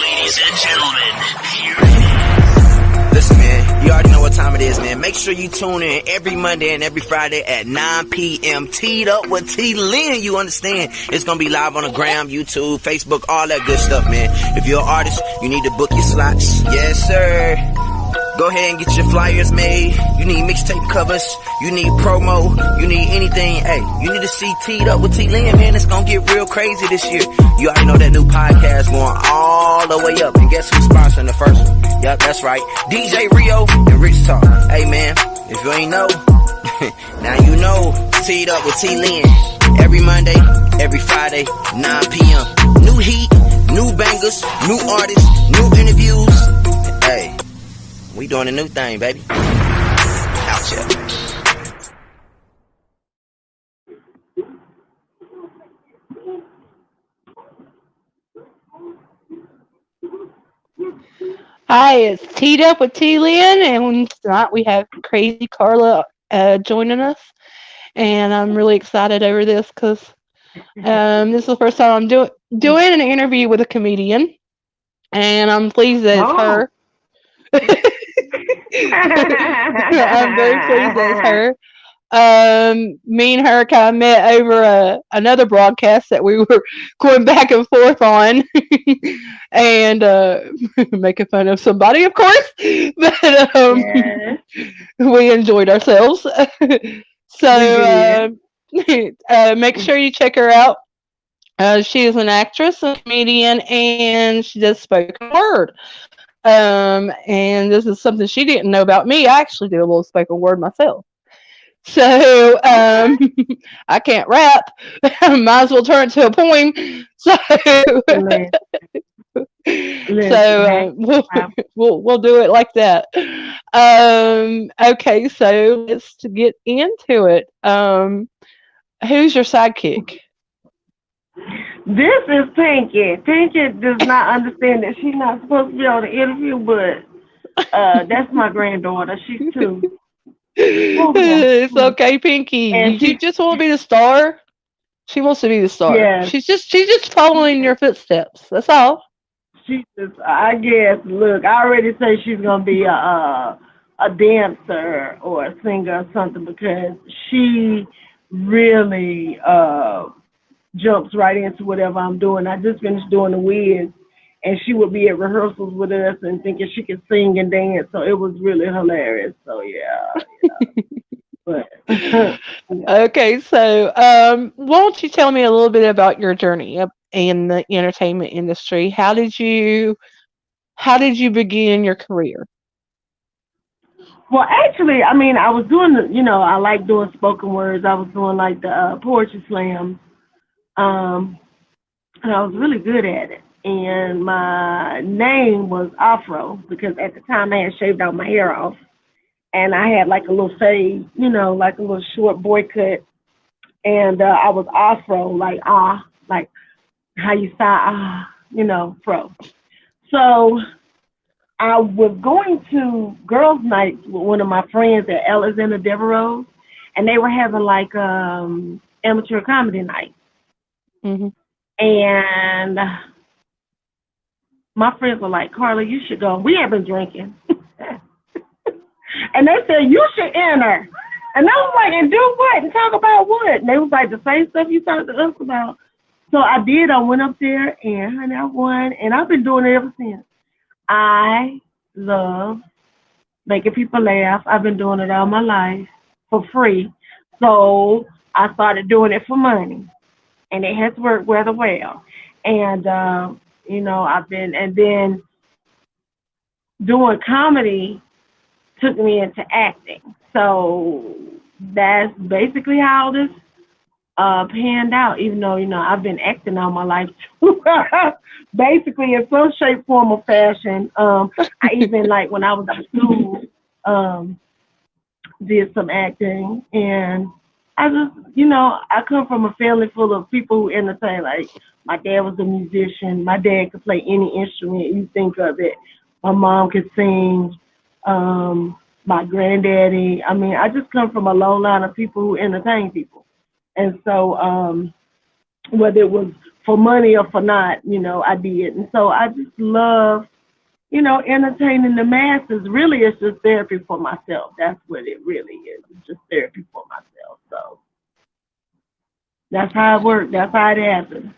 Ladies and gentlemen, here it is. Listen, man, you already know what time it is, man. Make sure you tune in every Monday and every Friday at 9 p.m. Teed Up with Tee Lynn, you understand? It's going to be live on the gram, YouTube, Facebook, all that good stuff, man. If you're an artist, you need to book your slots. Yes, sir. Go ahead and get your flyers made. You need mixtape covers. You need promo. You need anything. Hey, you need to see Teed Up with Tee Lynn, man. It's going to get real crazy this year. You already know that new podcast going all the way up. And guess who's sponsoring the first one? Yep, that's right. DJ Rio and Rich Talk. Hey, man, if you ain't know, now you know. Teed Up with Tee Lynn. Every Monday, every Friday, 9 p.m. New heat, new bangers, new artists, new interviews. Hey. We doing a new thing, baby. Out here. Hi, it's Teed Up with Tee Lynn, and tonight we have crazy Carla joining us, and I'm really excited over this because this is the first time I'm doing an interview with a comedian, and I'm pleased that it's her. I'm very pleased that it's her. Me and her kind of met over another broadcast that we were going back and forth on, and making fun of somebody, of course. But we enjoyed ourselves. So make sure you check her out. She is an actress, a comedian, and she does spoken word. And this is something she didn't know about me. I actually do a little spoken word myself. So I can't rap. Might as well turn it to a poem. We'll do it like that. Okay, so let's get into it. Who's your sidekick? This is Pinky. Pinky does not understand that she's not supposed to be on the interview, but that's my granddaughter. She's 2. It's okay, Pinky. You just want to be the star. She wants to be the star. Yeah. She's just following your footsteps. That's all. I guess. Look, I already say she's gonna be a dancer or a singer or something because she really jumps right into whatever I'm doing. I just finished doing the Wiz, and she would be at rehearsals with us and thinking she could sing and dance. So it was really hilarious. So yeah. But, Okay, so why don't you tell me a little bit about your journey in the entertainment industry? How did you begin your career? Well, actually, I mean, I was doing I like doing spoken words. I was doing like the poetry slams. And I was really good at it. And my name was Afro because at the time I had shaved out my hair off. And I had like a little fade, like a little short boy cut. And I was Afro, like how you say Fro. So I was going to girls' nights with one of my friends at Alexander Devereaux, and they were having like amateur comedy night. Mm-hmm. And my friends were like, Carla, you should go. We had been drinking. And they said, you should enter. And I was like, and do what? And talk about what? And they was like, the same stuff you talked to us about. So I did. I went up there and I won. And I've been doing it ever since. I love making people laugh. I've been doing it all my life for free. So I started doing it for money. And it has worked rather well. And, I've been, and then doing comedy took me into acting. So that's basically how this panned out, even though, I've been acting all my life too. Basically, in some shape, form, or fashion. I even, like, when I was in school, did some acting. And I just, I come from a family full of people who entertain. Like, my dad was a musician. My dad could play any instrument you think of it. My mom could sing. My granddaddy. I mean, I just come from a long line of people who entertain people. And so, whether it was for money or for not, I did. And so I just love, entertaining the masses. Really, it's just therapy for myself. That's what it really is. It's just therapy for myself. So that's how it works. That's how it happens.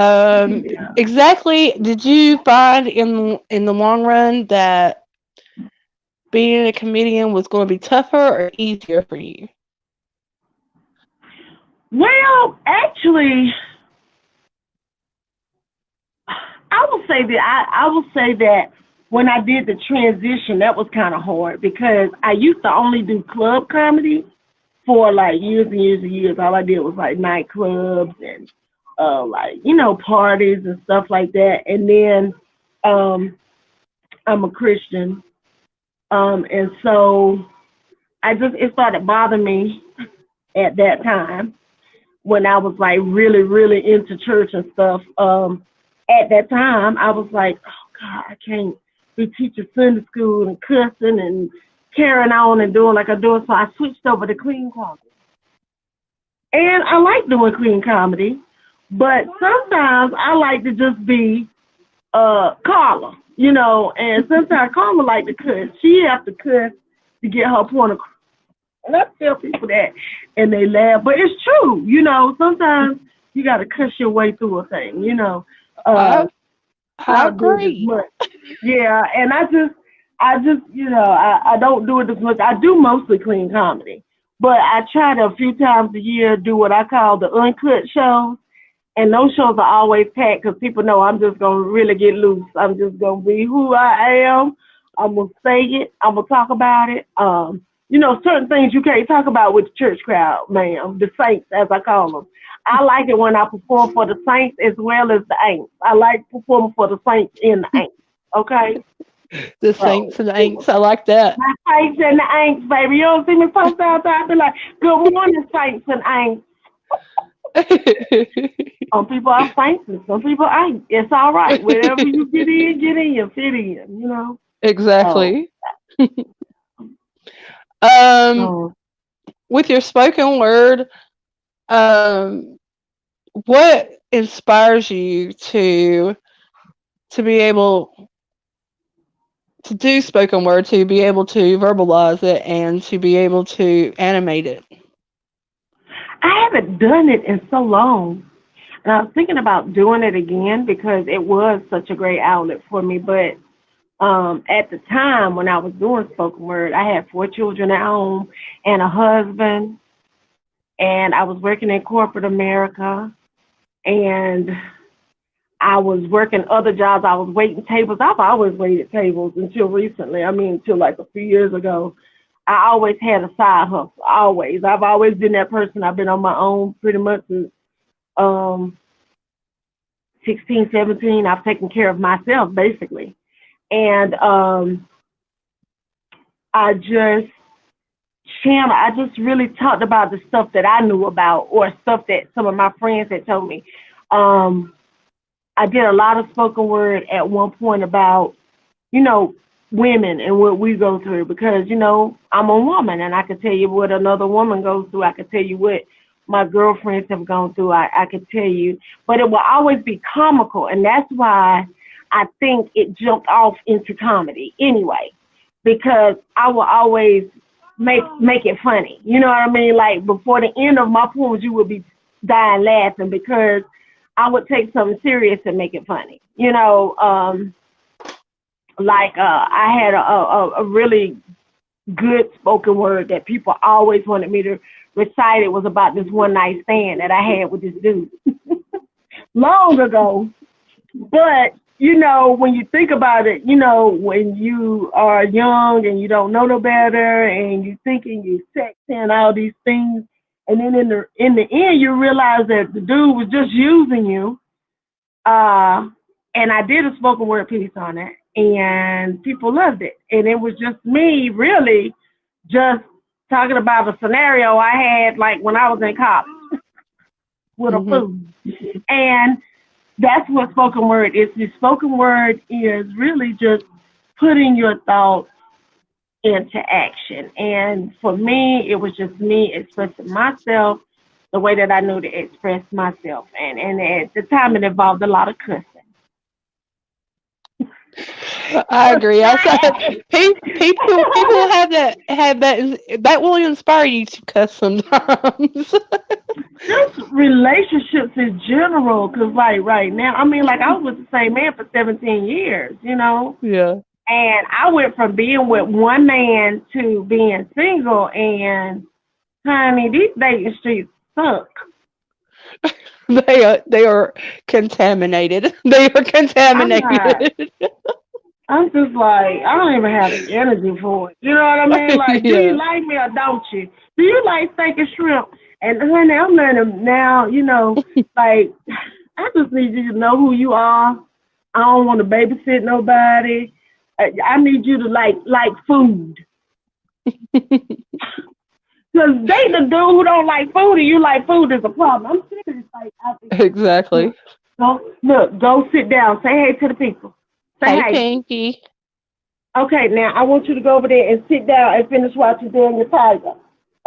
Yeah. Exactly. Did you find in the long run that being a comedian was going to be tougher or easier for you? Well, actually, I will say that when I did the transition, that was kind of hard because I used to only do club comedy for like years and years and years. All I did was like nightclubs and like parties and stuff like that. And then I'm a Christian, and so it started bothering me at that time when I was like really really into church and stuff. At that time, I was like, oh God, I can't be teaching Sunday school and cussing and carrying on and doing like I do. So I switched over to clean comedy. And I like doing clean comedy, but sometimes I like to just be Carla, and sometimes Carla like to cuss. She have to cuss to get her point across. And I tell people that, and they laugh. But it's true, sometimes you got to cuss your way through a thing, I I do it as agree. much. Yeah, and I just, I don't do it as much. I do mostly clean comedy, but I try to a few times a year do what I call the uncut shows, and those shows are always packed because people know I'm just gonna really get loose. I'm just gonna be who I am. I'm gonna say it. I'm gonna talk about it. Certain things you can't talk about with the church crowd, ma'am. The saints, as I call them. I like it when I perform for the saints as well as the ain'ts. I like performing for the saints and the ain'ts. Okay. The So, saints and the ain'ts. I like that. my saints and the ain'ts, baby. You don't see me post out there. I be like, good morning, saints and ain'ts. Some people are saints and some people ain't. It's all right. Wherever you get in, you fit in. So, Exactly. Um, so with your spoken word, um, what inspires you to be able to do spoken word, to be able to verbalize it, and to be able to animate it? I haven't done it in so long. And I was thinking about doing it again because it was such a great outlet for me. But at the time when I was doing spoken word, I had 4 children at home and a husband, and I was working in corporate America, and I was working other jobs. I was waiting tables. I've always waited tables until recently. I mean, until like a few years ago. I always had a side hustle. Always. I've always been that person. I've been on my own pretty much since um, 16, 17. I've taken care of myself basically. And I just I just really talked about the stuff that I knew about or stuff that some of my friends had told me. I did a lot of spoken word at one point about, women and what we go through because, I'm a woman and I could tell you what another woman goes through. I could tell you what my girlfriends have gone through. I could tell you, but it will always be comical. And that's why I think it jumped off into comedy anyway, because I will always make it funny. You know what I mean? Like before the end of my poems, you would be dying laughing because I would take something serious and make it funny. I had a really good spoken word that people always wanted me to recite. It was about this one night stand that I had with this dude long ago. But, when you think about it, when you are young and you don't know no better and you thinking you sex and all these things, and then in the end you realize that the dude was just using you. And I did a spoken word piece on it, and people loved it. And it was just me really just talking about a scenario I had like when I was in college with a fool. And that's what spoken word is. The spoken word is really just putting your thoughts into action. And for me, it was just me expressing myself the way that I knew to express myself. And at the time, it involved a lot of cussing. I agree. I said people have that will inspire you to cuss sometimes. Just relationships in general, because like right now, I mean, like I was with the same man for 17 years, you know, Yeah. and I went from being with one man to being single, and honey, these dating streets suck. They are contaminated. They are I'm not. contaminated. I'm just like, I don't even have the energy for it. You know what I mean? Like, do you Yeah. like me or don't you? Do you like steak and shrimp? And honey, I'm learning now, you know, like, I just need you to know who you are. I don't want to babysit nobody. I need you to like food. Because dating a dude who don't like food and you like food is a problem. I'm serious. Like, I think, Exactly. go sit down. Say hey to the people. Say Hey, hey. Pinky. Okay, now I want you to go over there and sit down and finish watching Daniel Tiger.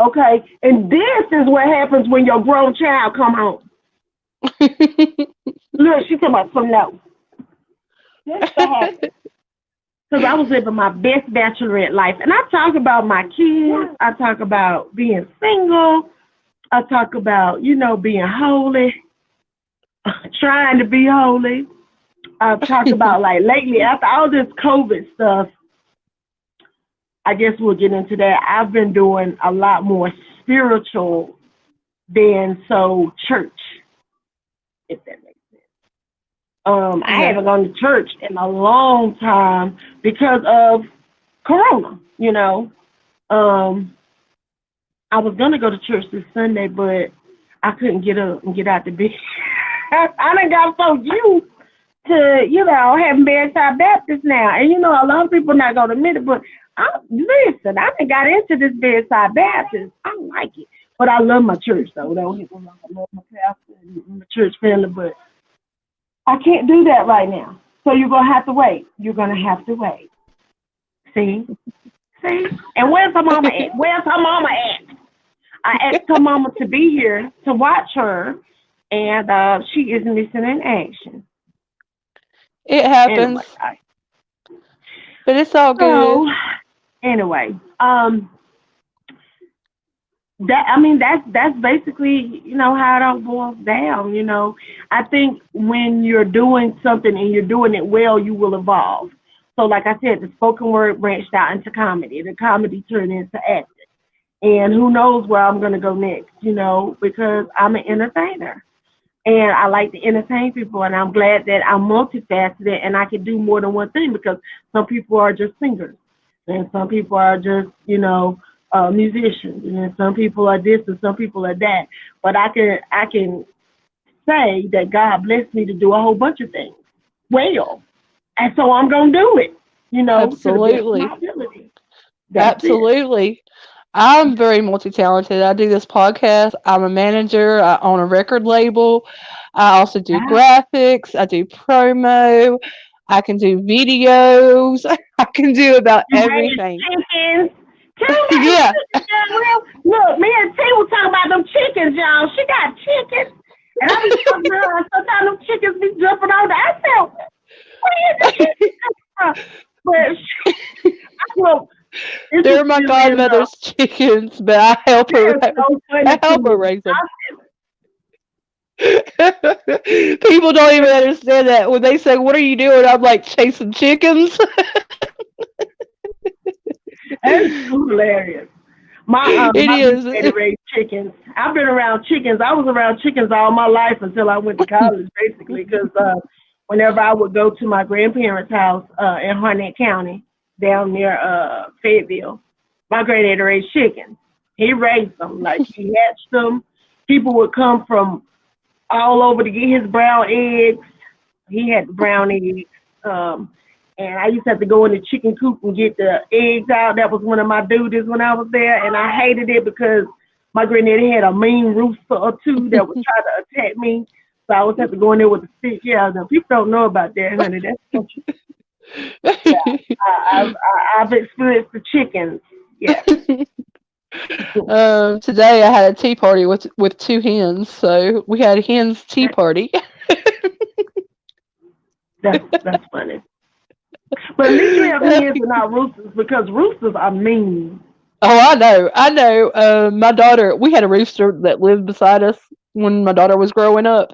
Okay, and this is what happens when your grown child come home. Look, she talking about some no. That's what happened. Because I was living my best bachelorette life. And I talk about my kids. I talk about being single. I talk about, you know, being holy, trying to be holy. I talk about, like, lately, after all this COVID stuff, I guess we'll get into that. I've been doing a lot more spiritual than so church, if that makes sense. I Yeah. haven't gone to church in a long time because of Corona, you know. Um, I was gonna go to church this Sunday, but I couldn't get up and get out the bed. I done got so used to, you know, having bedside Baptist now. And, you know, a lot of people not going to admit it, but listen, I done got into this bedside Baptist. I don't like it. But I love my church, though. Don't get me wrong. I love my pastor and my church family, but I can't do that right now. So you're going to have to wait. You're going to have to wait. See? See? And where's her mama at? Where's her mama at? I asked her mama to be here to watch her, and she is missing in action. It happens, Anyway, but it's all good. so anyway, that's basically, you know, how it all boils down. You know, I think when you're doing something and you're doing it well, you will evolve. So, like I said, the spoken word branched out into comedy. The comedy turned into acting. And who knows where I'm going to go next, you know, because I'm an entertainer. And I like to entertain people, and I'm glad that I'm multifaceted and I can do more than one thing, because some people are just singers, and some people are just, you know, musicians, and some people are this and some people are that. But I can say that God blessed me to do a whole bunch of things well, and so I'm gonna do it, you know, to the best of Absolutely. my ability. That's it. Absolutely. I'm very multi-talented. I do this podcast. I'm a manager. I own a record label. I also do Ah, graphics. I do promo. I can do videos. I can do about you raise everything. chickens. Tell me Yeah. chickens, y'all. Look, me and T was talking about them chickens, y'all. She got chickens. And I be talking to her, and sometimes them chickens be jumping on the. I said, where is the chickens come from? But look, this is They're my silly enough. godmother's chickens, but I help her. They're so I funny to help her me. raise them. I People don't even said, understand that when they say, "What are you doing?" I'm like chasing chickens. that's too hilarious. It My big daddy is. raised chickens. I've been around chickens. I was around chickens all my life until I went to college, basically, because whenever I would go to my grandparents' house in Harnett County, down near Fayetteville, my granddaddy raised chickens. He raised them, like he hatched them. People would come from all over to get his brown eggs. He had the brown eggs. And I used to have to go in the chicken coop and get the eggs out. That was one of my duties when I was there. And I hated it because my granddaddy had a mean rooster or two that would try to attack me. So I always have to go in there with a stick. Yeah, now people don't know about that, honey. That's what you, yeah. I've experienced the chickens. Yeah. Today I had a tea party with two hens, so we had hens tea party. That's funny. But at least you have hens and not roosters because roosters are mean. Oh, I know. My daughter, we had a rooster that lived beside us when my daughter was growing up,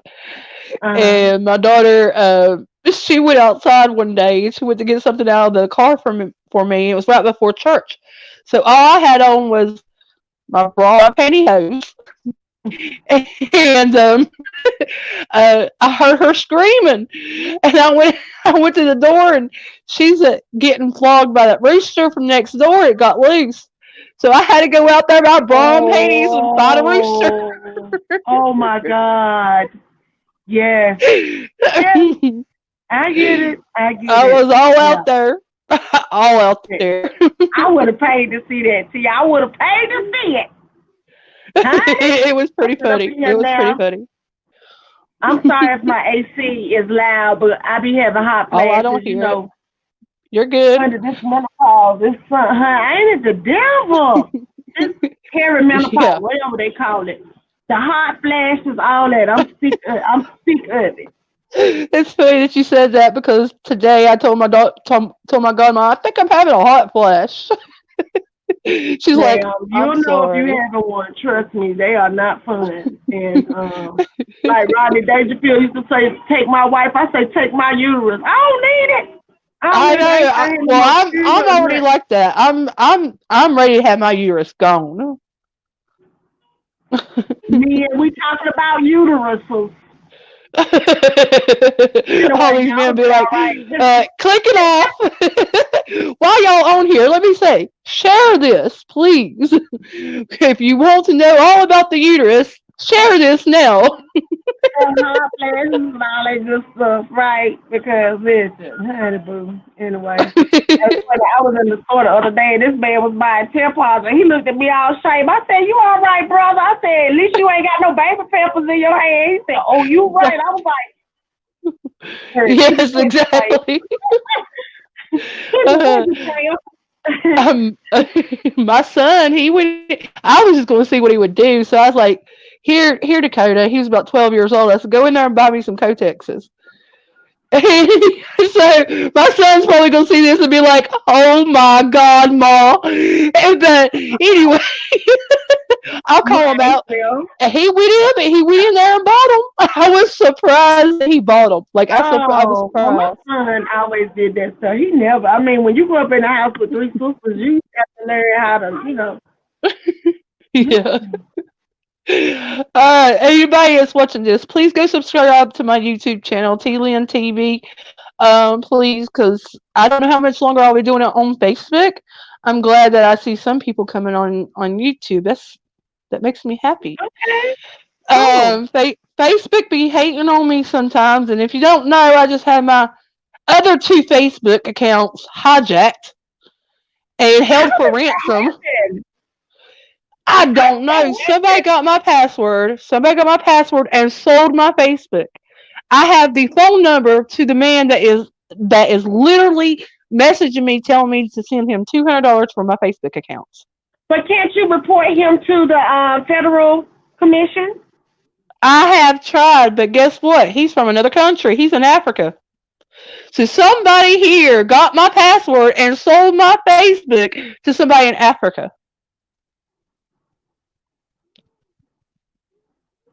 Uh, and my daughter, she went outside one day and she went to get something out of the car for me. It was right before church, so all I had on was my bra and pantyhose, and I heard her screaming, and I went to the door, and she's getting flogged by that rooster from next door. It got loose, so I had to go out there with my bra and panties and fight a rooster. oh my God. Yes. Yes. I get it. I get I it. was all Yeah. out there, all out there. I would have paid to see that. See, I would have paid to see it. Honey, It was I'm pretty sitting up funny. in It here was pretty now. funny. I'm sorry if my AC is loud, but I be having hot Oh, I flashes, don't hear it. You're good. under this menopause. This ain't it the devil? This Yeah. perimenopause, whatever they call it. The hot flashes, all that. I'm sick of it. It's funny that you said that because today I told told my godmom I think I'm having a hot flash. She's like, Now, I'm you'll know if you sorry. haven't one. Trust me, they are not fun. And like Rodney Dangerfield used to say, "Take my wife." I say, "Take my uterus." I don't need it. I don't I need it. I know. ain't trying no Well, more I'm children. already like that. I'm ready to have my uterus gone. Me and we talking about uteruses. All Anyway, these y'all men be be like, all right. click it off. While y'all on here, let me say, share this, please. If you want to know all about the uterus, share this now. Hot flashes and all that good stuff, right? Because listen, honey boo. Anyway. That's funny. I was in the store the other day, and this man was buying tampons, and he looked at me all ashamed. I said, "You all right, brother?" I said, "At least you ain't got no baby peppers in your hand." He said, "Oh, you right." I was like, "Hey, keep it Yes, pushing, Sam. exactly. Keep it Uh, pushing, Sam." my son, he would. I was just going to see what he would do, so I was like, "Here, Dakota." He was about 12 years old. I said, "Go in there and buy me some Kotexes." So my son's probably gonna see this and be like, "Oh my God, Ma!" But anyway, I'll call him Right, out. Phil. And he went in there and bought them. I was surprised that he bought them. Like I was Oh, well, my surprised. son always did that stuff. He never, I mean, when you grow up in a house with three sisters, you have to learn how to, Yeah. Anybody that's watching this, please go subscribe to my YouTube channel, Tee Lynn TV. Please, because I don't know how much longer I'll be doing it on Facebook. I'm glad that I see some people coming on YouTube. That makes me happy. Okay, cool. Facebook be hating on me sometimes, and if you don't know, I just had my other two Facebook accounts hijacked and How held for did that ransom. happen? I How don't did that know. happen? Somebody got my password and sold my Facebook. I have the phone number to the man that is literally messaging me, telling me to send him $200 for my Facebook accounts. But can't you report him to the federal commission? I have tried, but guess what? He's from another country. He's in Africa. So somebody here got my password and sold my Facebook to somebody in Africa.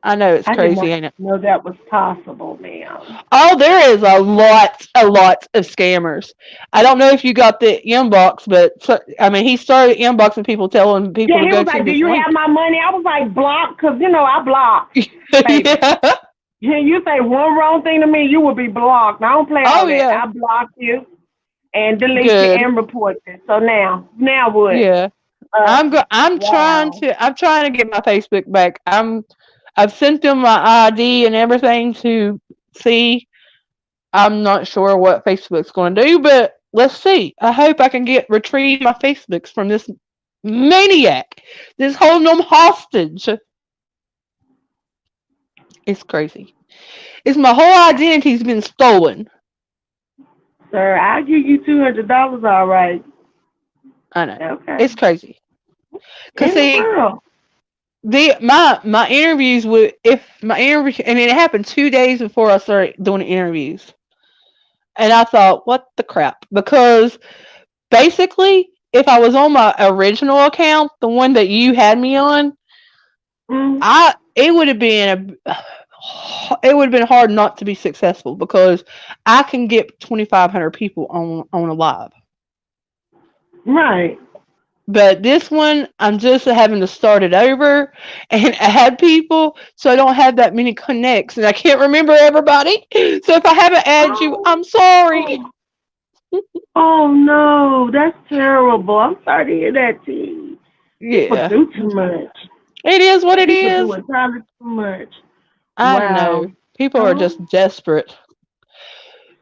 I know it's I did not crazy, ain't it? know that was possible, ma'am. Oh, there is a lot of scammers. I don't know if you got the inbox, but I mean, he started inboxing people, telling people Yeah, to he go was to like, "Do this you have link. my money?" I was like, "Block," because I block, baby. Yeah. Yeah, you say one wrong thing to me, you will be blocked. I don't play all Oh that. yeah. I block you and delete you Good. and report you. So now what? Yeah. Uh, I'm wow. trying to get my Facebook back. I've sent them my ID and everything to see. I'm not sure what Facebook's going to do, but let's see. I hope I can retrieve my Facebooks from this maniac. This holding them hostage. It's crazy. It's my whole identity's been stolen. Sir, I'll give you $200, all right. I know. Okay. It's crazy. Cause In the see, world. my interviews would if my interview and it happened 2 days before I started doing interviews, and I thought, what the crap? Because basically, if I was on my original account, the one that you had me on, Mm. I it would have been it would have been hard not to be successful because I can get 2,500 people on a live. Right. But this one, I'm just having to start it over and add people, so I don't have that many connects, and I can't remember everybody. So if I haven't added you, Oh, I'm sorry. oh, oh no, that's terrible. I'm sorry to hear that, T. People Yeah, do too much. it is what it People do is. entirely too much. I Wow. know people are Oh, just desperate.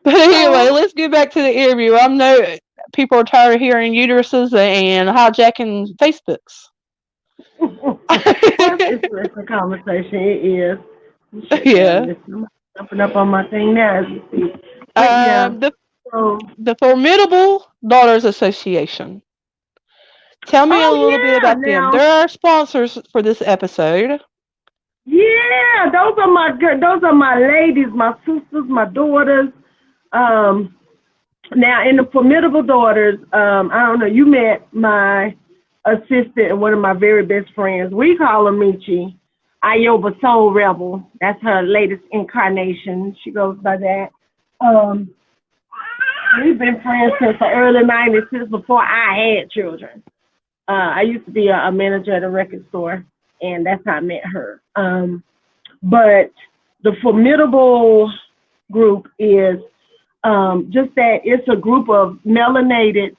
But anyway, oh. let's get back to the interview. I know people are tired of hearing uteruses and hijacking Facebooks. Well, it's an interesting conversation. It is. You shut down Yeah. this. I'm jumping up on my thing now as you speak. But yeah, The so. the Formidable Daughters Association. Tell me a Oh little bit yeah, about them. now. They're our sponsors for this episode. Yeah, those are my ladies, my sisters, my daughters. Um, Now, in the Formidable Daughters, I don't know, you met my assistant and one of my very best friends. We call her Michi, Ioba Soul Rebel. That's her latest incarnation. She goes by that. Um, we've been friends since the early 90s, since before I had children. I used to be a manager at a record store, and that's how I met her. But the Formidable group is just that it's a group of melanated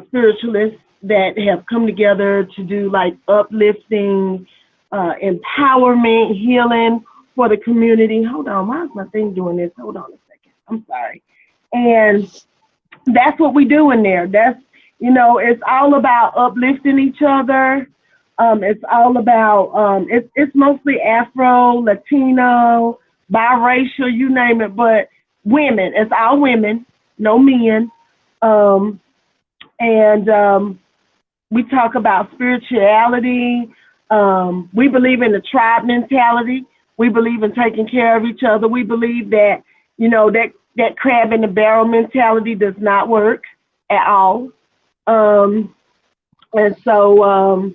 spiritualists that have come together to do like uplifting, empowerment, healing for the community. Hold on, why is my thing doing this? Hold on a second. I'm sorry. And that's what we do in there. That's, it's all about uplifting each other. It's all about, it's mostly Afro, Latino, biracial, you name it, but women. It's all women, no men. And we talk about spirituality. We believe in the tribe mentality. We believe in taking care of each other. We believe that, that crab in the barrel mentality does not work at all. And so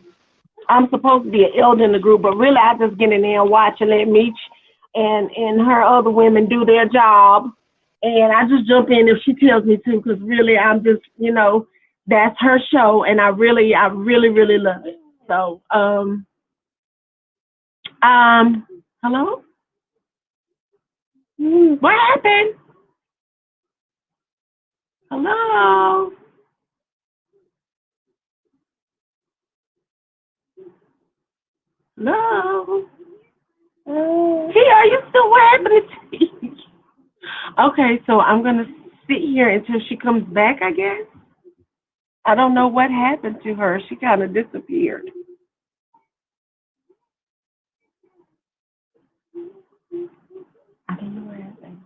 I'm supposed to be an elder in the group, but really I just get in there and watch and let Meech and her other women do their job. And I just jump in if she tells me to, because really I'm just, that's her show, and I really, really love it. So, hello? What happened? Hello? Hello? Tia, are you still what happened to me? Okay, so I'm gonna sit here until she comes back, I guess. I don't know what happened to her. She kind of disappeared. I don't know what happened.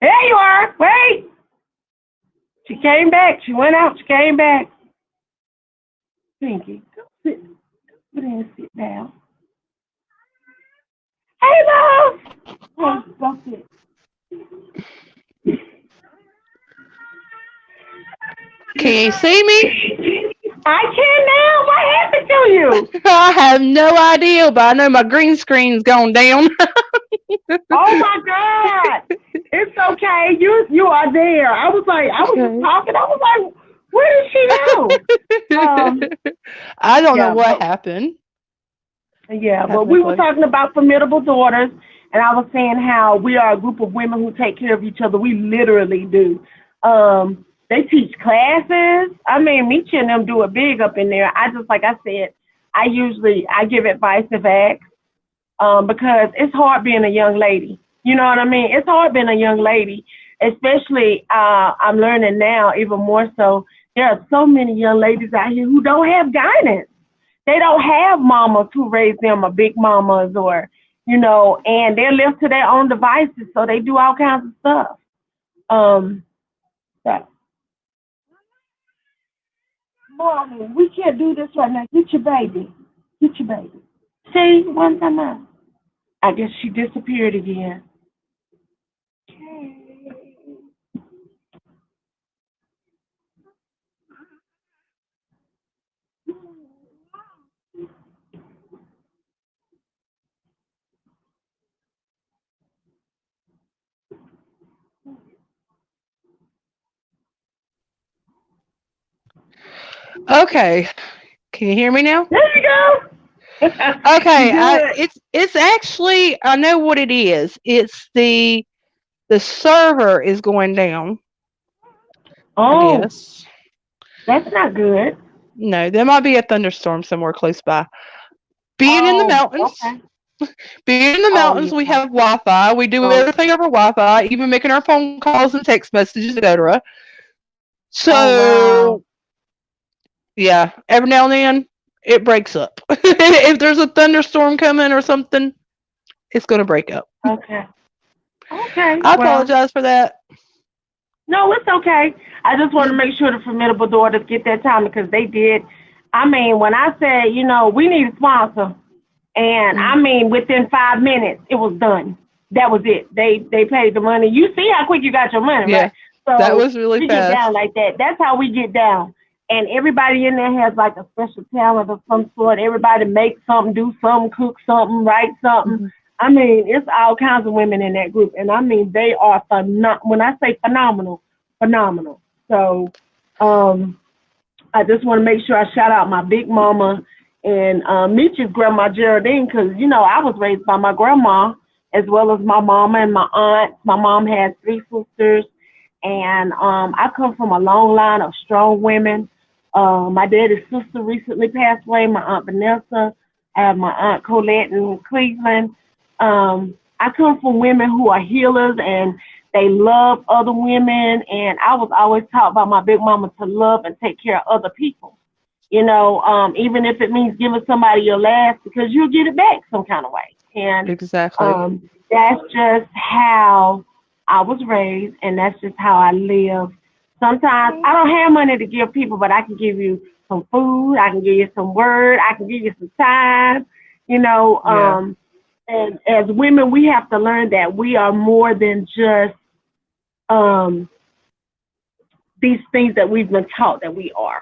There you are. Wait. She came back. She went out. She came back. Pinky, go sit. Go there and sit down. Hey, love. Hey, go sit. Can you see me? I can now. What happened to you? I have no idea, but I know my green screen's gone down. Oh my God. It's okay. You are there. I was just Okay. talking. I was like, where did she go? I don't know Yeah, what happened. but we were Technically. talking about Formidable Daughters, and I was saying how we are a group of women who take care of each other. We literally do. They teach classes. I mean, Michi and them do it big up in there. I just, like I said, I give advice if asked, because it's hard being a young lady. You know what I mean? It's hard being a young lady, especially I'm learning now even more so There are so many young ladies out here who don't have guidance. They don't have mamas who raise them or big mamas or, and they're left to their own devices, so they do all kinds of stuff. Um, so, Mom, we can't do this right now. Get your baby. Get your baby. See, one time out. I guess she disappeared again. Okay. Can you hear me now? There you go. You Okay, good? it's actually I know what it is. It's the server is going down, I Oh, guess. that's not good. No, there might be a thunderstorm somewhere close by. Being in the Oh, mountains, okay. being in the Oh, mountains, we yeah. have Wi-Fi. We do Oh, everything over Wi-Fi, even making our phone calls and text messages, etc. oh, So wow. yeah, every now and then it breaks up. If there's a thunderstorm coming or something, it's going to break up. Okay. Okay. I Well, apologize for that. no, it's okay. I just want to make sure the Formidable Daughters get that time because they did. I mean, when I said, we need a sponsor, and I Mm, mean, within 5 minutes, it was done. That was it. They paid the money. You see how quick you got your money, yeah, right? that So was really we get down fast. like that. That's how we get down. And everybody in there has like a special talent of some sort. Everybody makes something, do something, cook something, write something. Hmm. I mean, it's all kinds of women in that group, and I mean, they are when I say phenomenal, phenomenal. So, um, I just want to make sure I shout out my big mama and Mitch's grandma Geraldine, because I was raised by my grandma as well as my mama and my aunt. My mom has three sisters, and I come from a long line of strong women. My daddy's sister recently passed away, my aunt Vanessa. I have my aunt Colette in Cleveland. I come from women who are healers and they love other women, and I was always taught by my big mama to love and take care of other people. Even if it means giving somebody your last, because you'll get it back some kind of way. And Exactly. that's just how I was raised, and that's just how I live. Sometimes I don't have money to give people, but I can give you some food, I can give you some word, I can give you some time. You know, Yeah, um, and as women, we have to learn that we are more than just um, these things that we've been taught that we are.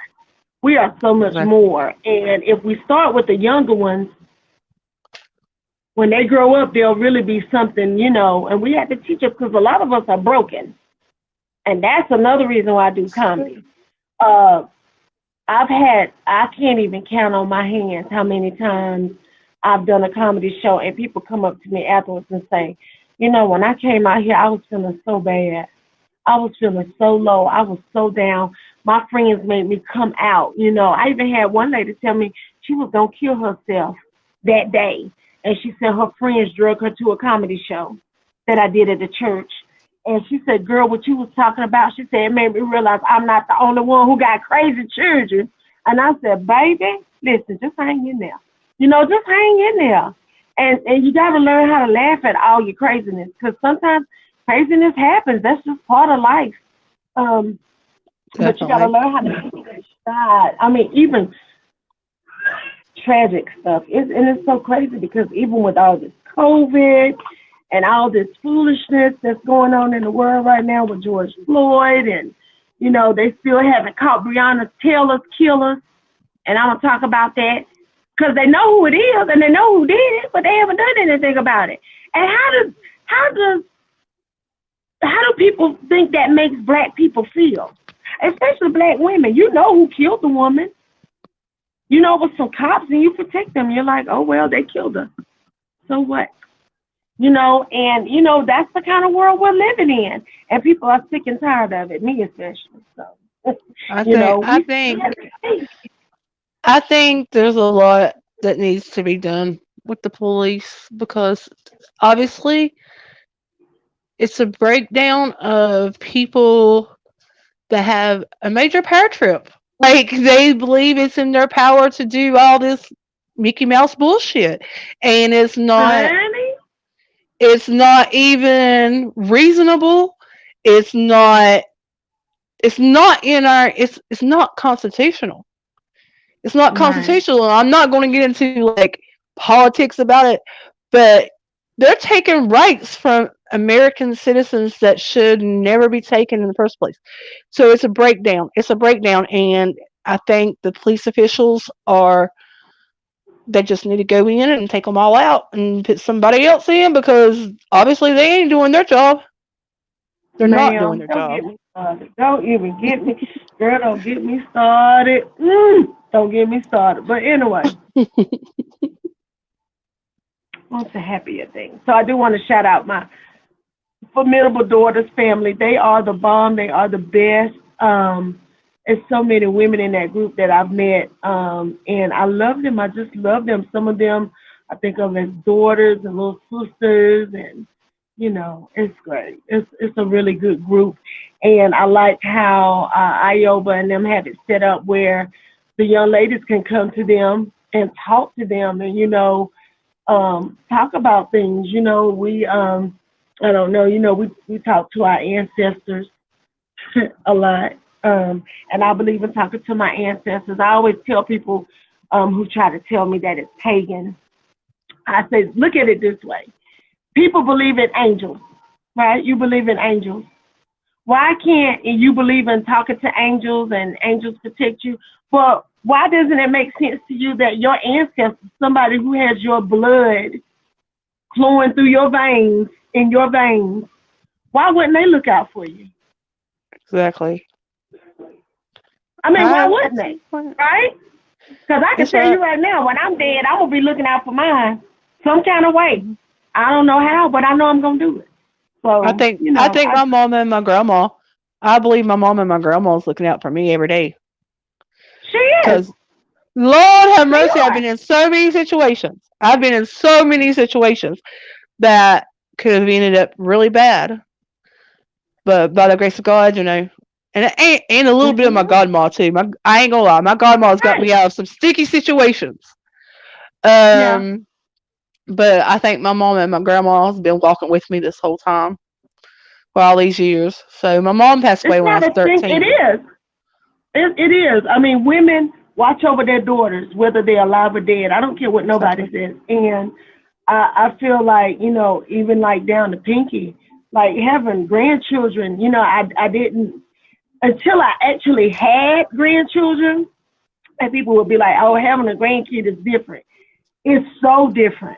We are so much exactly. more. And if we start with the younger ones, when they grow up, they'll really be something, and we have to teach them because a lot of us are broken. And that's another reason why I do comedy. Uh, I can't even count on my hands how many times I've done a comedy show and people come up to me afterwards and say, when I came out here, I was feeling so bad. I was feeling so low. I was so down. My friends made me come out. I even had one lady tell me she was going to kill herself that day. And she said her friends drug her to a comedy show that I did at the church. And she said, girl, what you was talking about, she said, it made me realize I'm not the only one who got crazy children. And I said, baby, listen, just hang in there. Just hang in there. And you got to learn how to laugh at all your craziness because sometimes craziness happens. That's just part of life. Um, but you got to Definitely. learn how to keep it aside. I mean, even tragic stuff. And it's so crazy because even with all this COVID and all this foolishness that's going on in the world right now with George Floyd, and they still haven't caught Breonna Taylor's killer. And I'm gonna talk about that because they know who it is and they know who did it, but they haven't done anything about it. And how does how do people think that makes black people feel? Especially black women. You know who killed the woman. It was some cops and you protect them. You're like, oh well, they killed her. So what? And that's the kind of world we're living in. And people are sick and tired of it, me especially. So I think I we think have to think. I think there's a lot that needs to be done with the police because obviously it's a breakdown of people that have a major power trip. Like they believe it's in their power to do all this Mickey Mouse bullshit, and Honey, it's not even reasonable. It's not it's not in our it's not constitutional. It's not right. constitutional. I'm not going to get into like politics about it, but they're taking rights from American citizens that should never be taken in the first place. So it's a breakdown. It's a breakdown, and I think the police officials are they just need to go in and take them all out and put somebody else in because obviously they ain't doing their job. They're not doing Ma'am, their don't job. get me started. Don't even get me. Girl, don't get me started. Don't get me started. But anyway, what's a happier thing? So I do want to shout out my formidable daughters family. They are the bomb. They are the best. There's so many women in that group that I've met, and I love them. I just love them. Some of them I think of as daughters and little sisters, and it's great. It's a really good group, and I like how Ioba and them have it set up where the young ladies can come to them and talk to them, and talk about things. We I don't know. We talk to our ancestors a lot. And I believe in talking to my ancestors. I always tell people who try to tell me that it's pagan. I say, look at it this way. People believe in angels, right? You believe in angels. Why can't you believe in talking to angels and angels protect you? But why doesn't it make sense to you that your ancestors, somebody who has your blood flowing through your veins, in your veins, why wouldn't they look out for you? Exactly. I mean, why I wouldn't they? Right? Because I can It's tell you right now, when I'm dead, I'm going to be looking out for mine some kind of way. I don't know how, but I know I'm going to do it. I So, think I think my mom and my grandma. I believe my mom and my grandma is looking out for me every day. she is. Cause Lord have They mercy, I've are. been in so many situations. I've been in so many situations that could have ended up really bad. But by the grace of God, and a little bit of my Mm-hmm. godma too. I ain't gonna lie, my godma's got Right. me out of some sticky situations. Yeah. Um, but I think my mom and my grandma has been walking with me this whole time for all these years. So my mom passed It's away when I not was a thing. It 13. is. It is. I mean, women watch over their daughters, whether they're alive or dead. I don't care what nobody Exactly. says. And I feel like, even like down to Pinky, like having grandchildren, I didn't, until I actually had grandchildren, and people would be like, oh, having a grandkid is different. It's so different.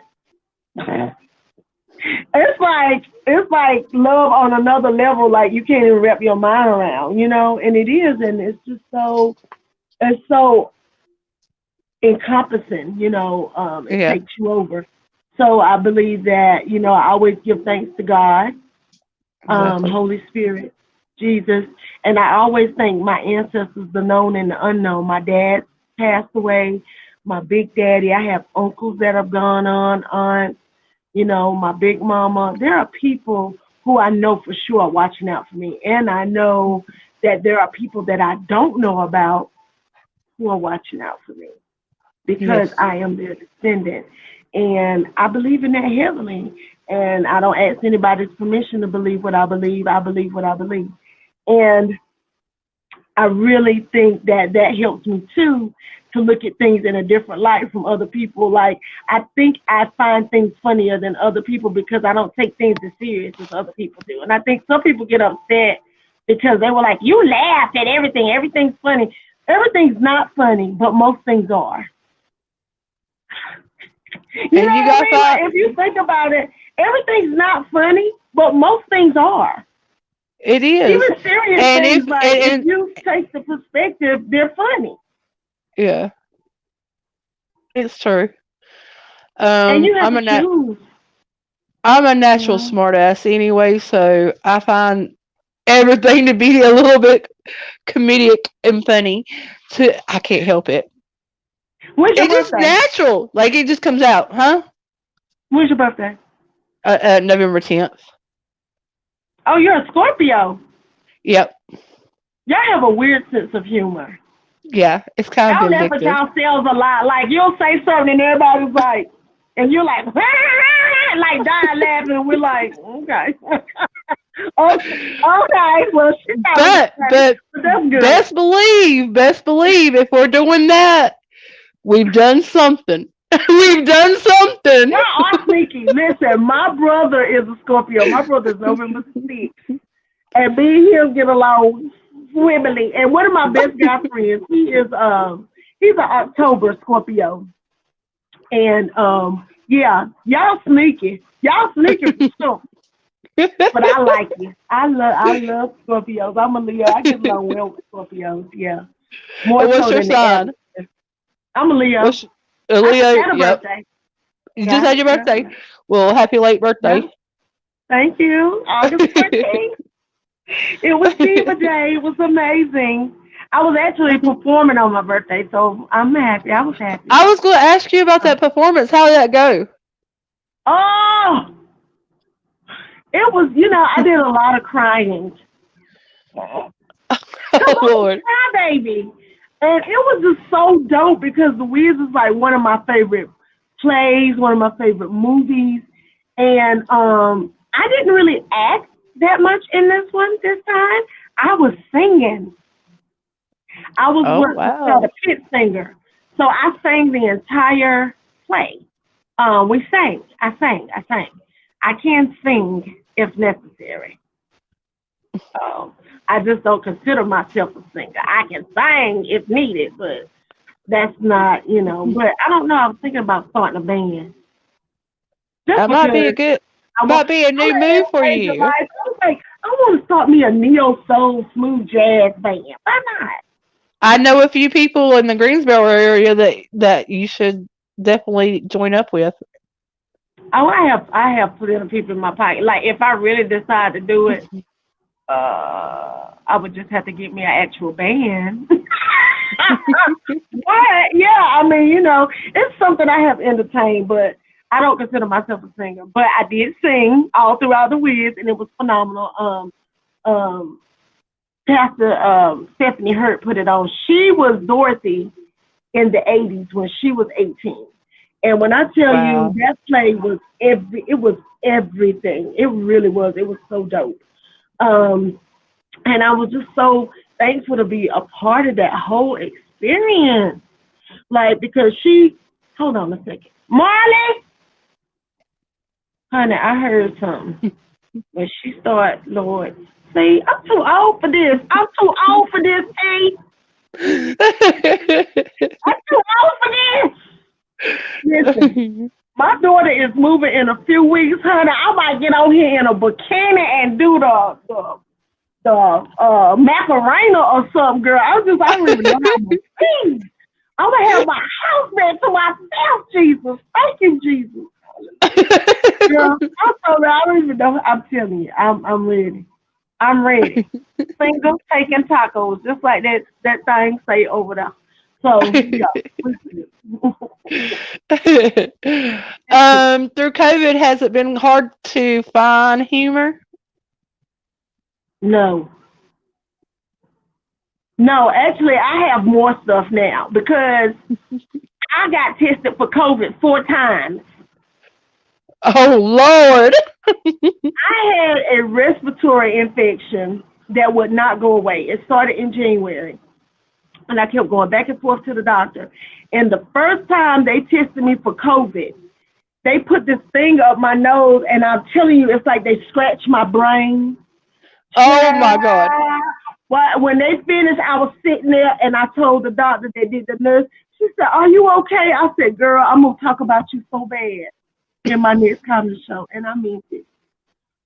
It's like love on another level, like you can't even wrap your mind around, and it is, and it's just it's so encompassing, it Yeah, takes you over. So I believe that, I always give thanks to God, exactly. Holy Spirit, Jesus, and I always thank my ancestors, the known and the unknown. My dad passed away, my big daddy. I have uncles that have gone on, aunts, my big mama. There are people who I know for sure are watching out for me, and I know that there are people that I don't know about who are watching out for me because Yes, I am their descendant. And I believe in that heavily. And I don't ask anybody's permission to believe what I believe. I believe what I believe. And I really think that that helps me too to look at things in a different light from other people. Like, I think I find things funnier than other people because I don't take things as serious as other people do. And I think some people get upset because they were like, you laugh at everything. Everything's funny. Everything's not funny, but most things are. You know and you what I got mean? Like, that. if you think about it, everything's not funny, but most things are. It is, Even serious and things, if like if and you take the perspective, they're funny. yeah, it's true. And you have I'm to a choose, I'm a you natural know. smartass anyway, so I find everything to be a little bit comedic and funny. I can't help it. When's your It just birthday? natural, like it just comes out, huh? When's your birthday? November 10th. Oh, you're a Scorpio. Yep. Y'all have a weird sense of humor. Yeah, it's kind Y'all of laugh at vindictive. yourselves a lot. Like you'll say something and everybody's like, and you're like, like dying laughing. And we're like, okay, okay. Well, she got a But but but that's good. best believe if we're doing that, we've done something. We've done something. Y'all are sneaky. Listen, my brother is a Scorpio. My brother is November 6th. And me and him get along swimmingly. And one of my best guy friends, he's an October Scorpio. And yeah, y'all sneaky. Y'all sneaky for sure. But I like it. I love Scorpios. I'm a Leo. I get along well with Scorpios, yeah. More What's so your than the sign? Aries. I'm a Leo. What's I just Leo? had a Yep. birthday. You just Yeah, had your yeah, birthday. Well, happy late yeah. birthday. Thank you. August 14th. It was Diva Day. It was amazing. I was actually performing on my birthday, so I'm happy. I was happy. I was going to ask you about that performance. How did that go? Oh, it was, I did a lot of crying. Because Oh I'm Lord. a crybaby. And it was just so dope because The Wiz is like one of my favorite plays, one of my favorite movies. And I didn't really act that much in this one this time. I was singing. I was Oh what's called wow. a pit singer. So I sang the entire play. We sang. I sang. I can sing if necessary. I just don't consider myself a singer. I can sing if needed, but that's not. But I don't know. I was thinking about starting a band just That might be a because good, I want. might be a I'm new at move for that stage of you. life. I was like, I want to start me a neo soul smooth jazz band. Why not? I know a few people in the Greensboro area that you should definitely join up with. Oh, I have put in people in my pocket. Like if I really decide to do it, I would just have to get me an actual band. But yeah, I mean, it's something I have entertained, but I don't consider myself a singer. But I did sing all throughout the Wiz, and it was phenomenal. Um, Pastor Stephanie Hurt put it on. She was Dorothy in the '80s when she was 18. And when I tell you Wow. that play was it was everything. It really was. It was so dope. Um, and I was just so thankful to be a part of that whole experience. Like because hold on a second, Marley, honey, I heard something when she started. Lord, see, I'm too old for this. I'm too old for this, T. I'm too old for this. Listen, my daughter is moving in a few weeks, honey. I might get on here in a bikini and do the Macarena or something, girl. I don't even know how to sing. I'm gonna have my house back to myself, Jesus. Thank you, Jesus. Girl, I'm sorry, I don't even know. I'm telling you, I'm ready. I'm ready. Single taking tacos, just like that thing say over there. So yeah, we good. Through COVID, has it been hard to find humor? No. No, actually, I have more stuff now because I got tested for COVID 4 times. Oh Lord. I had a respiratory infection that would not go away. It started in January, and I kept going back and forth to the doctor. And the first time they tested me for COVID, they put this thing up my nose, and I'm telling you, it's like they scratched my brain. Oh my God. Child. Well, when they finished, I was sitting there and I told the doctor that did the nurse, she said, "Are you okay?" I said, "Girl, I'm going to talk about you so bad in my next comedy show." And I mean it.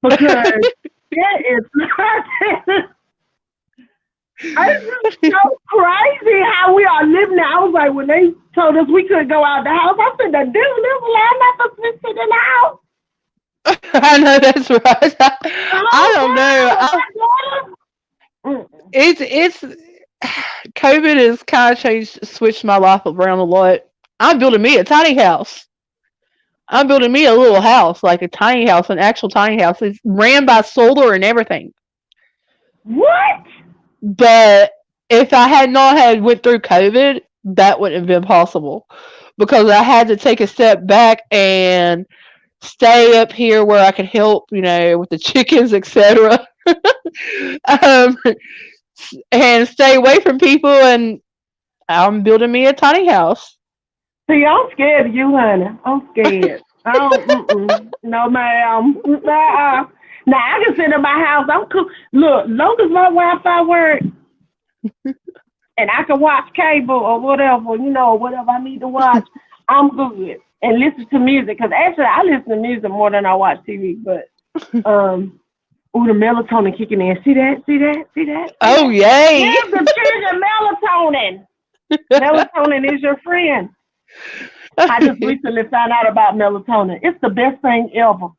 Because that is not, it's just so crazy how we are living now. I was like, when they told us we couldn't go out the house, I said, "The devil is alive, not supposed to be sitting in the house." I know that's right. I Oh, don't know. God, my daughter. It's COVID has kind of switched my life around a lot. I'm building me a tiny house. I'm building me a little house, like a tiny house, an actual tiny house. It's ran by solar and everything. What? But if I had not had went through COVID, that wouldn't have been possible because I had to take a step back and stay up here where I could help, with the chickens, etc. um, and stay away from people. And I'm building me a tiny house. See, I'm scared of you, honey. I'm scared. I don't, no, ma'am. Now I can sit in my house. I'm cool. Look, long as my Wi-Fi works and I can watch cable or whatever, whatever I need to watch, I'm good. And listen to music, because actually I listen to music more than I watch TV. But the melatonin kicking in. See that? See that? See that? Oh, yay! Here's the children melatonin. Melatonin is your friend. I just recently found out about melatonin. It's the best thing ever.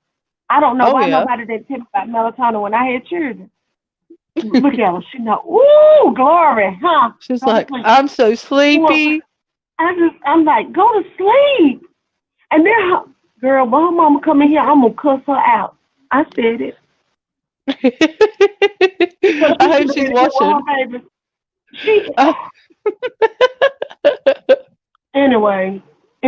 I don't know why nobody didn't tell me about melatonin when I had children. Look at her. She know. Ooh, glory, huh? She's like, I'm so sleepy. I'm like, go to sleep. And then, girl, when her mama come in here, I'm gonna cuss her out. I said it. I hope she's watching. Anyway, I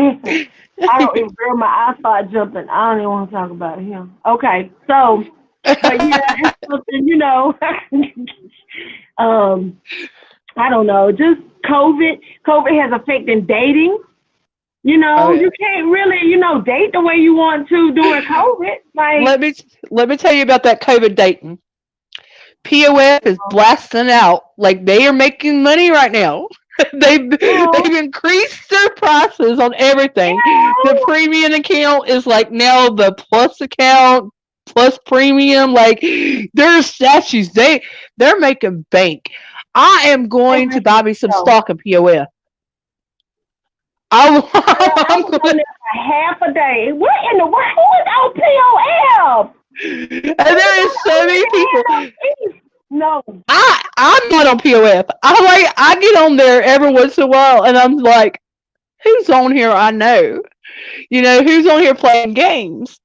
don't even, girl, my eyes start jumping. I don't even want to talk about him. Okay, so, but yeah, it's something, I don't know, just COVID. COVID has affected dating. You can't really, date the way you want to during COVID. Like, let me tell you about that COVID dating. POF is blasting out. Like, they are making money right now. They've increased their prices on everything. The premium account is like now the plus account, plus premium. Like, their statues, they're making bank. I am going to buy me some stock in POF. I'm going there for half a day. What in the world? Who is on POF? And there is so many people. No, I'm not on POF. I get on there every once in a while, and I'm like, who's on here? I know, who's on here playing games,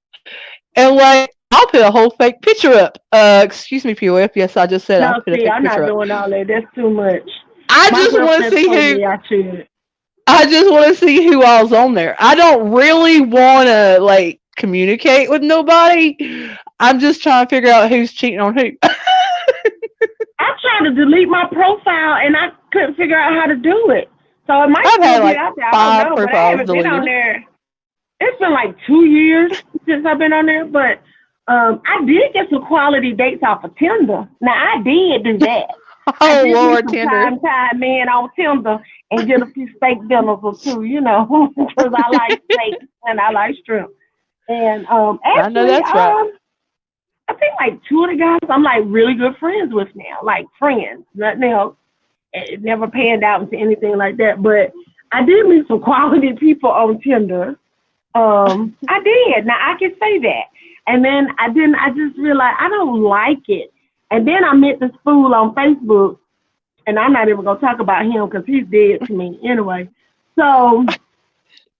and like I'll put a whole fake picture up. Excuse me, POF. Yes, I just said I'll put a fake I'm picture not doing all that. That's too much. I just want to see who. I just want to see who all's on there. I don't really want to like communicate with nobody. I'm just trying to figure out who's cheating on who. I tried to delete my profile and I couldn't figure out how to do it. So it might I've had like out there. 5 I don't know, profiles but I haven't deleted. been on there. It's been like 2 years since I've been on there, but I did get some quality dates off of Tinder. Now I did do that. Oh Lord, Tinder. Time in on Tinder and get a few steak dinners or two, because I like steak and I like shrimp. And actually, I know that's right. I think like 2 of the guys I'm like really good friends with now, like friends, nothing else. It never panned out into anything like that, but I did meet some quality people on Tinder. I did. Now I can say that. And then I just realized I don't like it. And then I met this fool on Facebook, and I'm not even going to talk about him because he's dead to me anyway. So if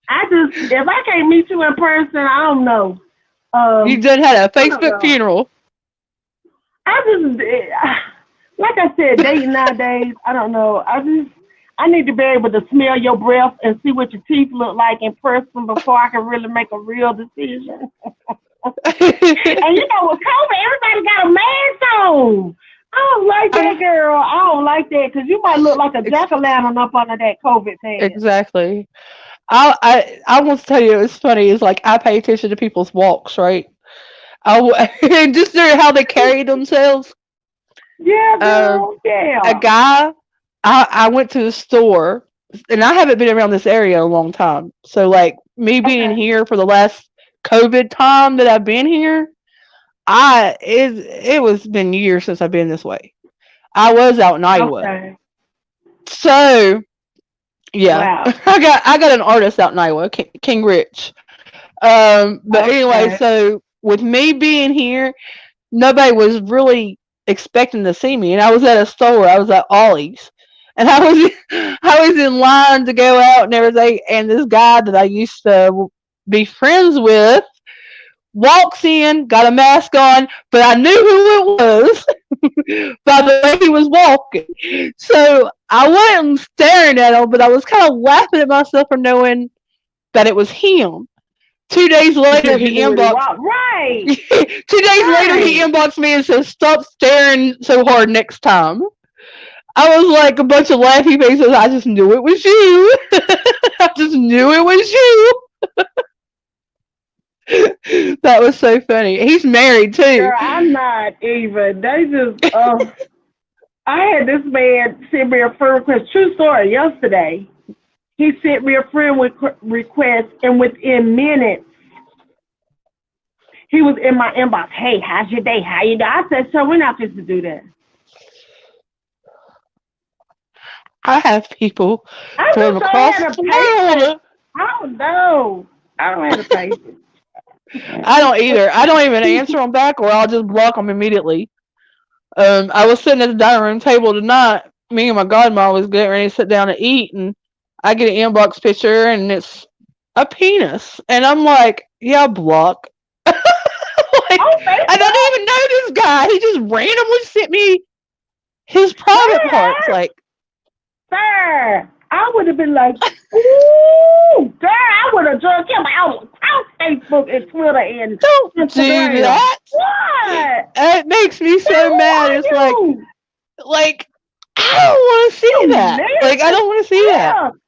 I can't meet you in person, I don't know. You just had a Facebook funeral. Like I said, dating nowadays, I don't know. I need to be able to smell your breath and see what your teeth look like in person before I can really make a real decision. And with COVID, everybody got a mask on. I don't like that, girl. I don't like that because you might look like a jack-o'-lantern up under that COVID thing. Exactly. I want to tell you, it's funny. It's like I pay attention to people's walks, right? And just how they carry themselves. Yeah, girl. Yeah. A guy, I went to the store, and I haven't been around this area in a long time. So, like, me being here for the last COVID time that I've been here, it was been years since I've been this way. I was out in Iowa. Okay. So, yeah. Wow. I got an artist out in Iowa, King Rich. But anyway, so with me being here, nobody was really expecting to see me, and I was at a store. I was at Ollie's, and I was in line to go out and everything. And this guy that I used to be friends with walks in, got a mask on, but I knew who it was by the way he was walking. So I wasn't staring at him, but I was kind of laughing at myself for knowing that it was him. 2 days later, Because you he knew what he inboxed. was. Right. 2 days later, he Right. inboxed me and said, "Stop staring so hard next time." I was like a bunch of laughy faces. I just knew it was you. I just knew it was you. That was so funny. He's married too. Girl, I'm not even. They just, I had this man send me a friend request. True story, yesterday. He sent me a friend request, and within minutes, he was in my inbox. Hey, how's your day? How you doing? I said, so we're not supposed to do that. I have people I from wish I across had a the patience. world. I don't know. I don't have a patience. I don't either. I don't even answer them back, or I'll just block them immediately. I was sitting at the dining room table tonight. Me and my godmother was getting ready to sit down and eat, and I get an inbox picture, and it's a penis, and I'm like, yeah, block. Like, Oh, I don't Facebook? even know this guy. He just randomly sent me his private parts. Like, Sir, I would have been like, ooh, girl, I would have drunk him out Facebook and Twitter and don't do Instagram. that. What? It makes me so Girl, who mad. are It's you? like I don't want to see You that. Like, I don't want to see that. nasty.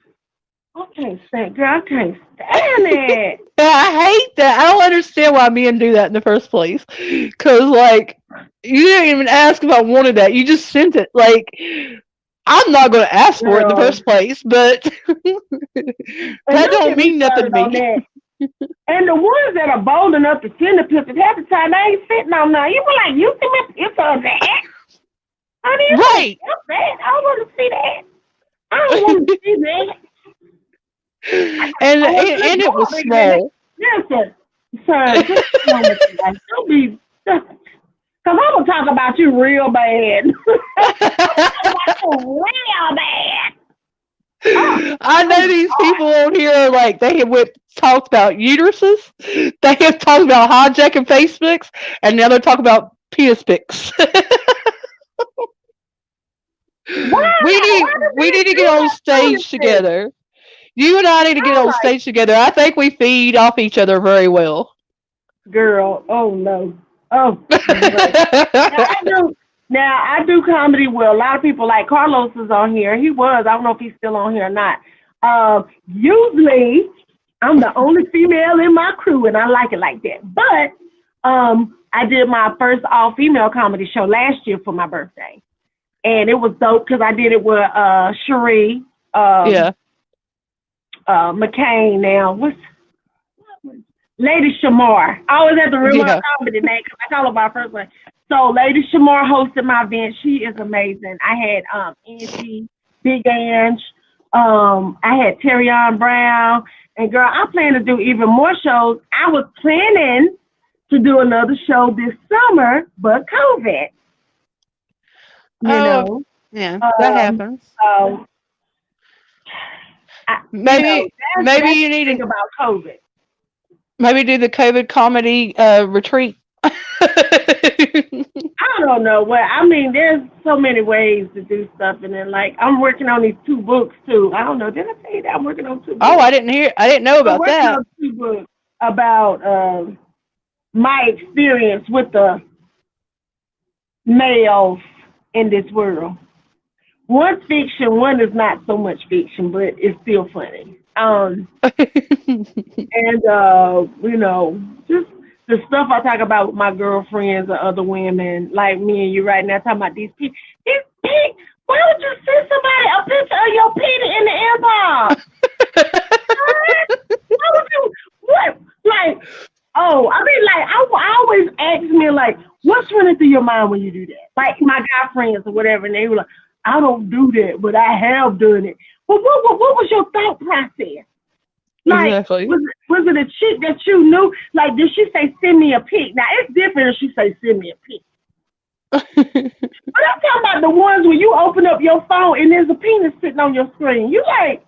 I can't stand, girl, I can't stand it. I hate that. I don't understand why men do that in the first place. Cause like you didn't even ask if I wanted that. You just sent it. Like, I'm not gonna ask for it in the Girl, first place, but and that don't don't get me mean nothing to started on me. that. And the ones that are bold enough to send the pictures, half the time they ain't sitting on now. You be like, you send me a picture of that? How do you Right. that? I don't want to see that. I don't want to see that. And I want to and it was bigger than that. small. Listen, sir, just don't be. Cause I'm gonna talk about you real bad. Real bad. I know these people on here are like they have talked about uteruses, they have talked about hijacking Facebooks, and now they're talking about penis pics. Why? we need Why do we men need to do get on that stage foolishness? together. You and I need to get on Like, stage together. I think we feed off each other very well. girl, oh no. Oh no. Now I do comedy well. A lot of people like Carlos is on here. He was. I don't know if he's still on here or not. Usually I'm the only female in my crew and I like it like that. But I did my first all female comedy show last year for my birthday. And it was dope because I did it with Cherie, Yeah. McCain now. What's Lady Shamar? I always have to remember her comedy name because I call her by her first name. So Lady Shamar hosted my event. She is amazing. I had Angie, Big Ange, I had Terrion Brown, and girl, I plan to do even more shows. I was planning to do another show this summer, but COVID. You know. Yeah, that happens. So Maybe that's you need the thing to about COVID. maybe do the COVID comedy retreat. I don't know what. I mean, there's so many ways to do stuff, and then like I'm working on these 2 books too. I don't know. Did I tell you that I'm working on 2 books? Oh, I didn't know about I'm working that. on 2 books about my experience with the males in this world. One's fiction, one is not so much fiction, but it's still funny. And you know, just the stuff I talk about with my girlfriends or other women, like me and you right now, talking about these people. These pics. Why would you send somebody a picture of your penis in the inbox? Why would you? What? Like, oh, I mean, like, I always ask me, like, what's running through your mind when you do that? Like, my guy friends or whatever, and they were like, I don't do that, but I have done it. But what was your thought process? Like, Exactly. was it a chick that you knew? Like, did she say, send me a pic? Now, it's different if she say, send me a pic. But I'm talking about the ones where you open up your phone and there's a penis sitting on your screen. You like,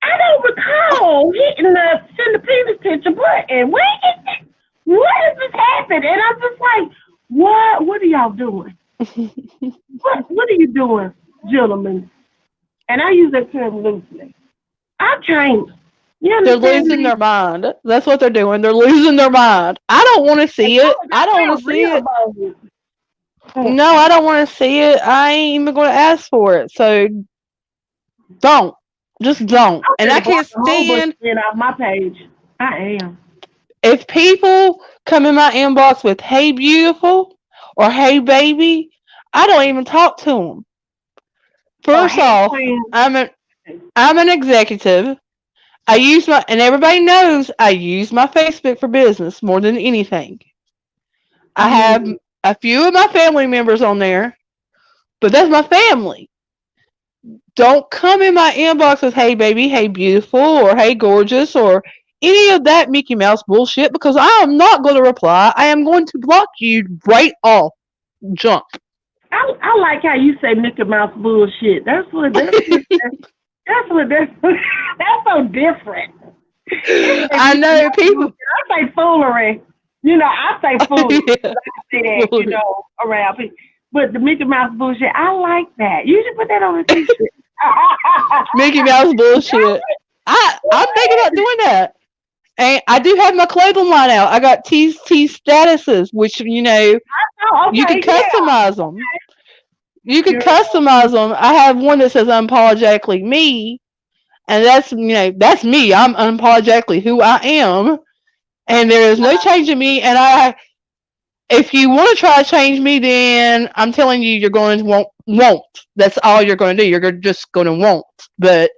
I don't recall hitting the send the penis picture button. What is this happening? And I'm just like, what? What are y'all doing? What are you doing, gentlemen? And I use that term loosely. I've changed. You They're understand losing me? their mind. That's what they're doing. They're losing their mind. I don't want to see it. I don't want to see it. No, I don't want to see it. I ain't even going to ask for it. So don't. Just don't. I'm And I gonna block can't the whole bunch stand off my page. I am. if people come in my inbox with "Hey beautiful" or "Hey baby." I don't even talk to them. Oh, First hey, off, friend. I'm an executive. I use my and everybody knows I use my Facebook for business more than anything. I have Mm. a few of my family members on there, but that's my family. Don't come in my inbox with "Hey baby," "Hey beautiful," or "Hey gorgeous," or any of that Mickey Mouse bullshit because I am not going to reply. I am going to block you right off. Jump. I like how you say Mickey Mouse bullshit. That's that's so different. You say I Mickey know Mouse people. bullshit. I say foolery. I say foolery. Yeah. I say that, around people. But the Mickey Mouse bullshit, I like that. You should put that on a t-shirt. Mickey Mouse bullshit. I'm thinking about doing that. And I do have my clothing line out. I got T statuses, which Oh, you okay, could yeah. customize them. You could Girl, customize them. I have one that says "Unapologetically Me," and that's me. I'm unapologetically who I am, and there is no changing me. And if you want to try to change me, then I'm telling you, you're going to won't. That's all you're going to do. You're just going to won't. But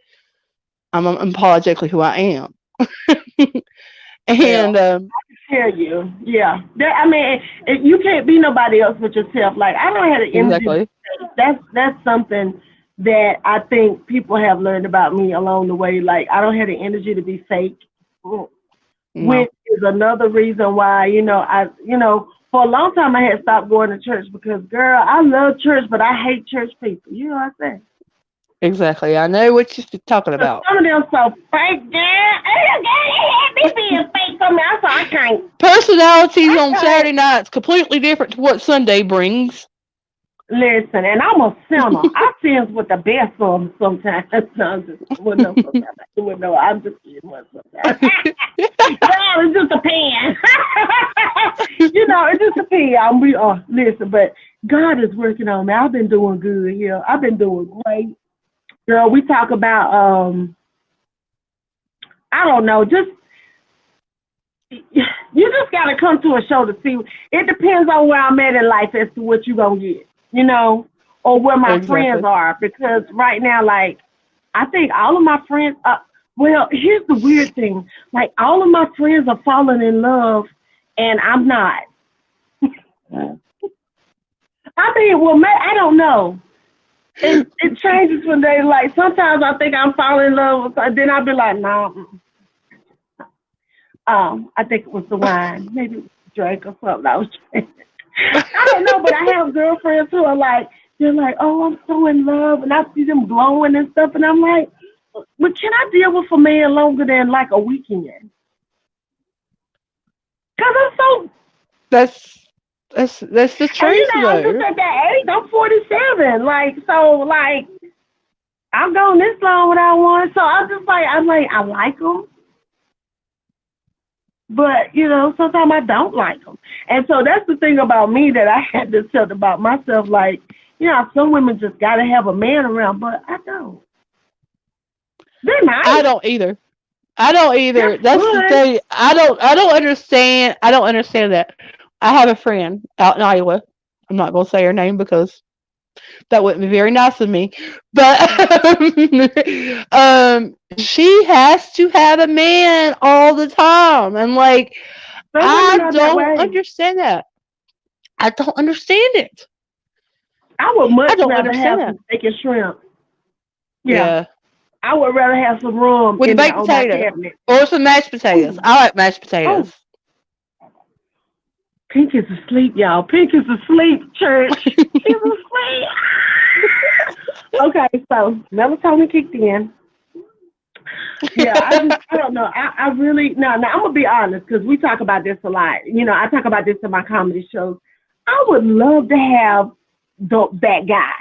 I'm unapologetically who I am. well, And tell you, yeah. I mean, you can't be nobody else but yourself. Like I don't have the energy. exactly, That's something that I think people have learned about me along the way. Like I don't have the energy to be fake, no, which is another reason why for a long time I had stopped going to church because girl, I love church, but I hate church people. You know what I'm saying? exactly. I know what you're talking Cause about. some of them so fake, girl. They being fake for me. I can't. Personalities I on can't. Saturday nights completely different to what Sunday brings. Listen, and I'm a sinner. I sins with the best of them sometimes. No, I'm just well, no, sometimes I do it. No, I'm just kidding. One sometimes. Well, it just depends. It just depends. Listen, but God is working on me. I've been doing good here. I've been doing great, girl. We talk about I don't know, just you just gotta come to a show to see. It depends on where I'm at in life as to what you gonna get, or where my friends Exactly. are. Because right now, like, I think all of my friends. Well, here's the weird thing. Like, all of my friends are falling in love, and I'm not. I mean, well, I don't know. It changes from day. Like sometimes I think I'm falling in love, then I'll be like, no. I think it was the wine, maybe it was the drink or something I was drinking. I don't know, but I have girlfriends who are like, they're like, oh, I'm so in love, and I see them glowing and stuff, and I'm like, but can I deal with a man longer than like a weekend? Cause I'm so, That's the and truth I'm just though. at that age. I'm 47, like so, like I've gone this long without one, so I like them. But sometimes I don't like them, and so that's the thing about me that I had to tell about myself. Like, some women just gotta have a man around, but I don't. They're I nice. don't either. I don't either. That's That's the good. thing. I don't understand. I don't understand that. I have a friend out in Iowa. I'm not gonna say her name because that wouldn't be very nice of me. But she has to have a man all the time. And like Some women I are that don't way. understand that. I don't understand it. I would I much don't rather understand have that. some steak and shrimp. Yeah, Yeah. I would rather have some room With a in there baked on my potato. cabinet. Or some mashed potatoes. Ooh, I like mashed oh, potatoes. Pink is asleep, y'all. Pink is asleep, church. She's asleep. Okay, so melatonin kicked in. Yeah, I don't know. I really, no, I'm going to be honest because we talk about this a lot. I talk about this in my comedy shows. I would love to have that guy,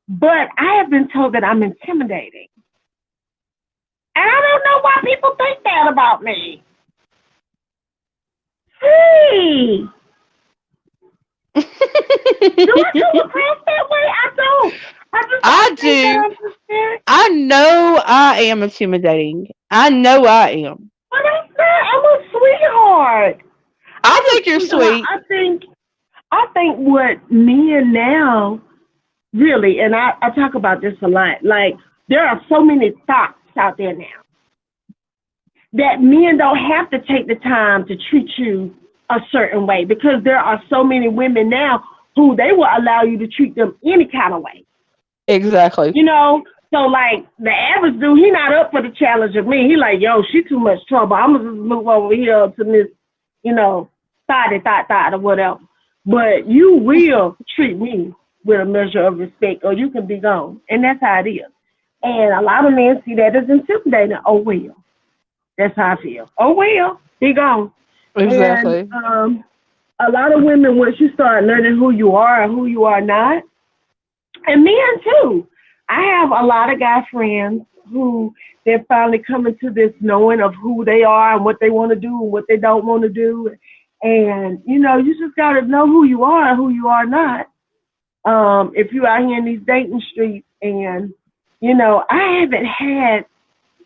but I have been told that I'm intimidating. And I don't know why people think that about me. Hey, do I come across that way? I don't. I just I don't think that do. I'm just very. I know I am intimidating. I know I am. But I'm not. I'm a sweetheart. I I'm a think you're sweetheart. sweet. I think what men now really, and I talk about this a lot. Like there are so many thoughts out there now that men don't have to take the time to treat you a certain way because there are so many women now who they will allow you to treat them any kind of way. Exactly. So like the average dude, he not up for the challenge of me. He like, yo, she too much trouble. I'm gonna just move over here to Miss, thought or whatever. But you will treat me with a measure of respect, or you can be gone, and that's how it is. And a lot of men see that as intimidating. Oh well, that's how I feel. Oh well, be gone. And Exactly. a lot of women, once you start learning who you are and who you are not, and men too. I have a lot of guy friends who they're finally coming to this knowing of who they are and what they want to do and what they don't want to do. And, you just got to know who you are and who you are not. If you're out here in these dating streets and, I haven't had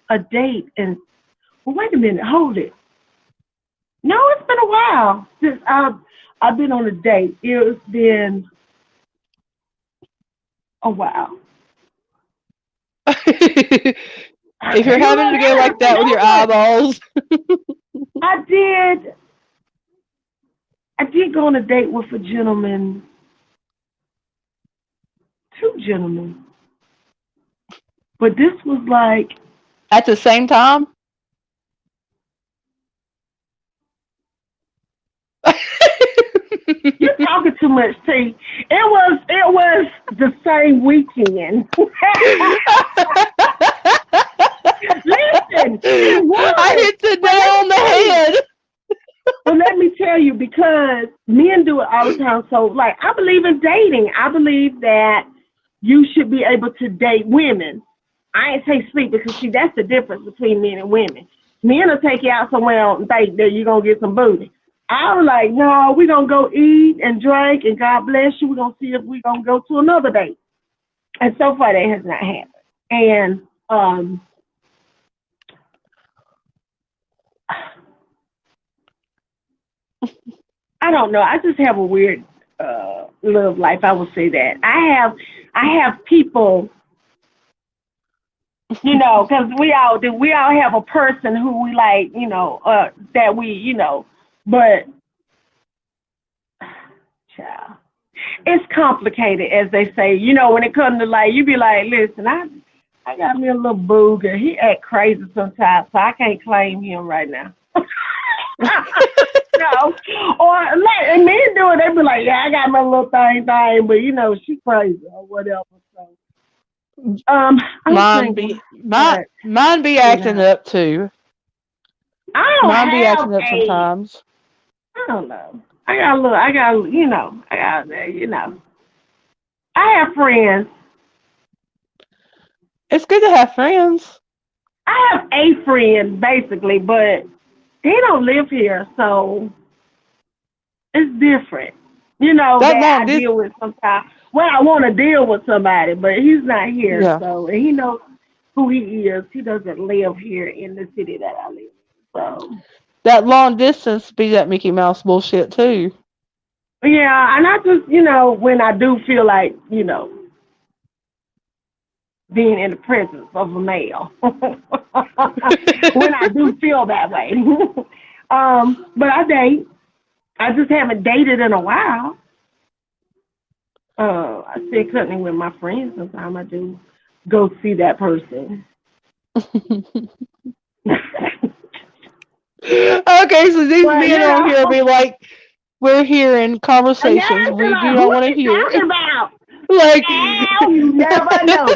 a date and, well, wait a minute, hold it. No, it's been a while since I've been on a date. It's been a while. If you're having to go like that with your eyeballs. I did. I did go on a date with a gentleman, two gentlemen, but this was like At the same time? you're talking too much, T. It was the same weekend. Listen, it was. I hit the nail on the head. But let me tell you, because men do it all the time. So, like, I believe in dating. I believe that you should be able to date women. I ain't say sleep because, see, that's the difference between men and women. Men will take you out somewhere and think that you're going to get some booty. I was like, no, we're going to go eat and drink, and God bless you. We're going to see if we're going to go to another date. And so far, that has not happened. And I don't know. I just have a weird love life. I will say that. I have people, because we all do. We all have a person who we like, that we, but child, it's complicated, as they say. When it comes to like, you be like, listen, I got me a little booger. He act crazy sometimes, so I can't claim him right now. No, and men do it. They be like, yeah, I got my little thing, but she crazy or whatever. So, mine be acting up too. Mine be acting up sometimes. I don't know. I have friends. It's good to have friends. I have a friend basically, but they don't live here, so it's different. That I deal with sometimes. Well, I want to deal with somebody, but he's not here, so and he knows who he is. He doesn't live here in the city that I live in. So that long distance be that Mickey Mouse bullshit too. Yeah, and I just, when I do feel like, being in the presence of a male, when I do feel that way. But I date. I just haven't dated in a while. I still cutting with my friends sometimes. I do go see that person. Okay, so these men on here be like, we're hearing conversations we do not want to hear. About? Like, you never know.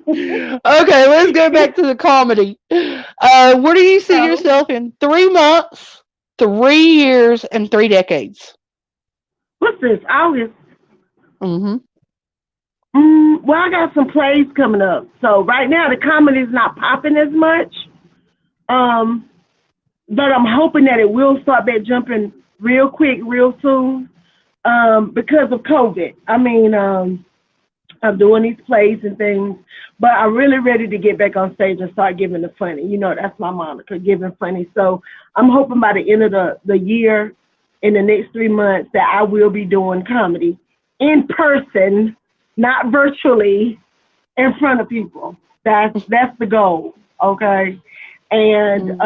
Okay, let's go back to the comedy. Where do you see So, yourself in 3 months, 3 years, and 3 decades? what's this? August. Mm-hmm. Well, I got some plays coming up. So right now the comedy's not popping as much. Um, but I'm hoping that it will start back jumping real quick, real soon. Because of COVID. I mean, I'm doing these plays and things, but I'm really ready to get back on stage and start giving the funny. You know, that's my moniker, giving funny. So I'm hoping by the end of the year, in the next 3 months, that I will be doing comedy in person, not virtually, in front of people. That's the goal. Okay, and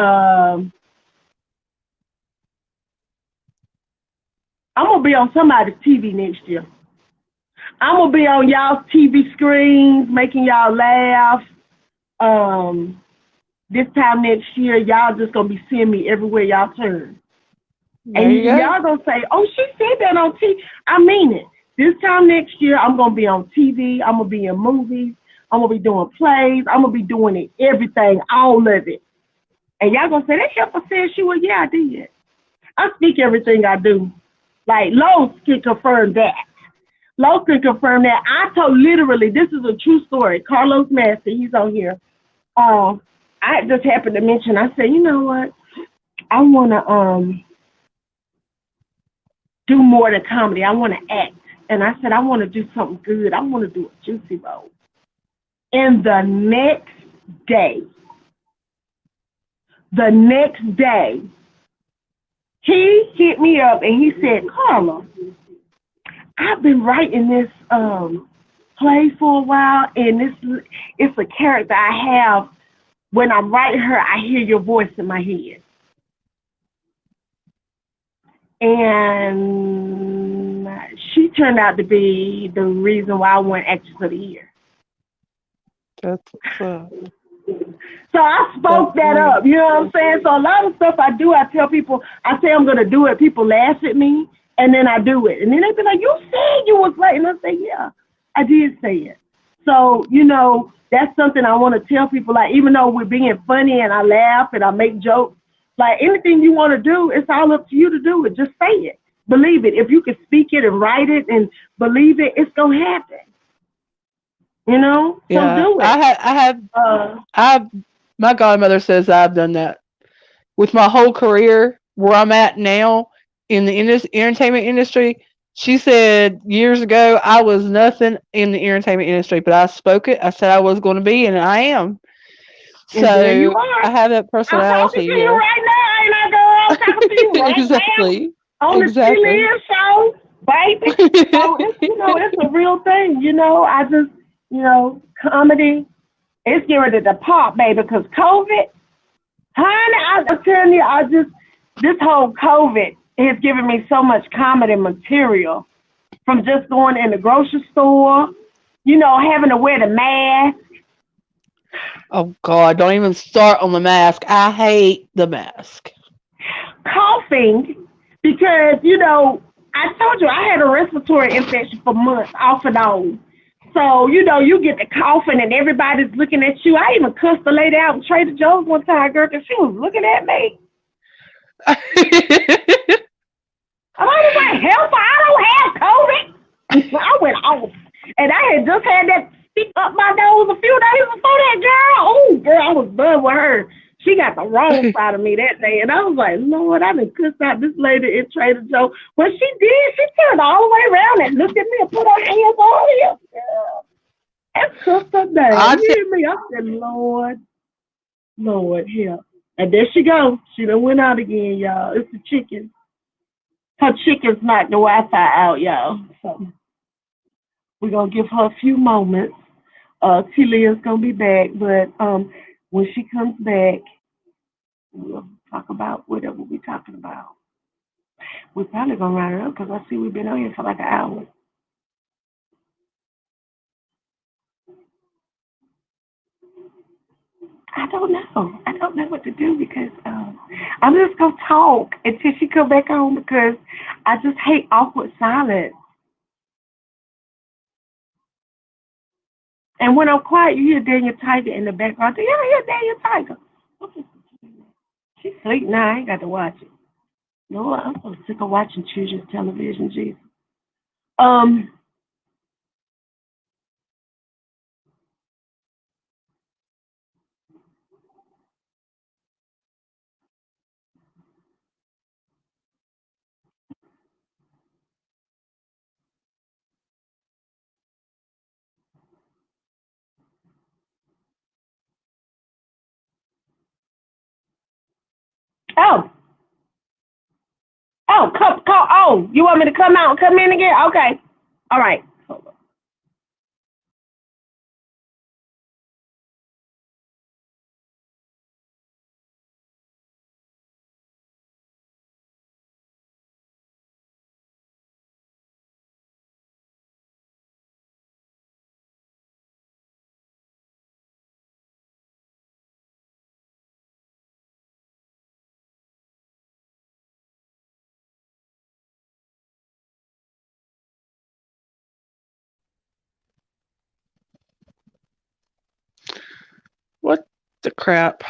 I'm gonna be on somebody's TV next year. I'm gonna be on y'all's TV screens, making y'all laugh. Um, this time next year, y'all just gonna be seeing me everywhere y'all turn, There and you go. y'all gonna say, "Oh, she said that on TV." I mean it. This time next year, I'm gonna be on TV. I'm gonna be in movies. I'm gonna be doing plays. I'm gonna be doing it, everything, all of it. And y'all gonna say that heifer said she was. Yeah, I did. I speak everything I do. Like Lowe's can confirm that. Lo can confirm that. I told literally, this is a true story. Carlos Massey, he's on here. I just happened to mention, I said, you know what? I want to do more than comedy. I want to act. And I said, I want to do something good. I want to do a Juicy Bowl. And day, the next day, he hit me up and he said, Carla, I've been writing this play for a while, and this it's a character I have. When I'm writing her, I hear your voice in my head. And she turned out to be the reason why I won Actress of the Year. That's So I spoke that up, you know what I'm saying? So a lot of stuff I do, I tell people, I say I'm going to do it. People laugh at me, and then I do it. And then they be like, you said you was late. And I say, yeah, I did say it. So, you know, that's something I want to tell people. Like, even though we're being funny and I laugh and I make jokes, like anything you want to do, it's all up to you to do it. Just say it. Believe it. If you can speak it and write it and believe it, it's going to happen. You know? So yeah. do it. My godmother says I've done that with my whole career where I'm at now in the entertainment industry. She said years ago I was nothing in the entertainment industry, but I spoke it. I said I was going to be, and I am. And there you So are. I have that I'm talking personality. to you Yeah. right now, ain't I, girl? I'm talking to you right Exactly. now on the Tee Exactly. Lynn show, baby. So it's, you know, it's a real thing. You know, I just, you know, comedy. It's getting ready to pop, baby, because COVID, honey, I'm telling you, this whole COVID has given me so much comedy material from just going in the grocery store, you know, having to wear the mask. Oh God! Don't even start on the mask. I hate the mask. Coughing because, you know, I told you I had a respiratory infection for months off and on. So, you know, you get the coughing and everybody's looking at you. I even cussed the lady out in Trader Joe's one time, girl, because she was looking at me. I was like, hell, I don't have COVID. I went off. And I had just had that stick up my nose a few days before that, girl. Oh, girl, I was done with her. She got the wrong side of me that day. And I was like, Lord, I done cussed out this lady in Trader Joe. When she did, she turned all the way around and looked at me and put her hands on him. Girl, and cussed her down. You hear me? I said, Lord, help. And there she goes. She done went out again, y'all. It's the chicken. Her chicken's knocked the Wi-Fi out, y'all. So we're going to give her a few moments. Tee Lynn's going to be back. But when she comes back, we'll talk about whatever we're talking about. We're probably going to round it up because I see we've been on here for like an hour. I don't know. I don't know what to do because I'm just going to talk until she come back on because I just hate awkward silence. And when I'm quiet, you hear Daniel Tiger in the background. Do you hear Daniel Tiger? Okay. She's asleep now. I ain't got to watch it. No, I'm so sick of watching children's television, Jesus. Um, oh, oh, you want me to come out and come in again? Okay. All right. What the crap?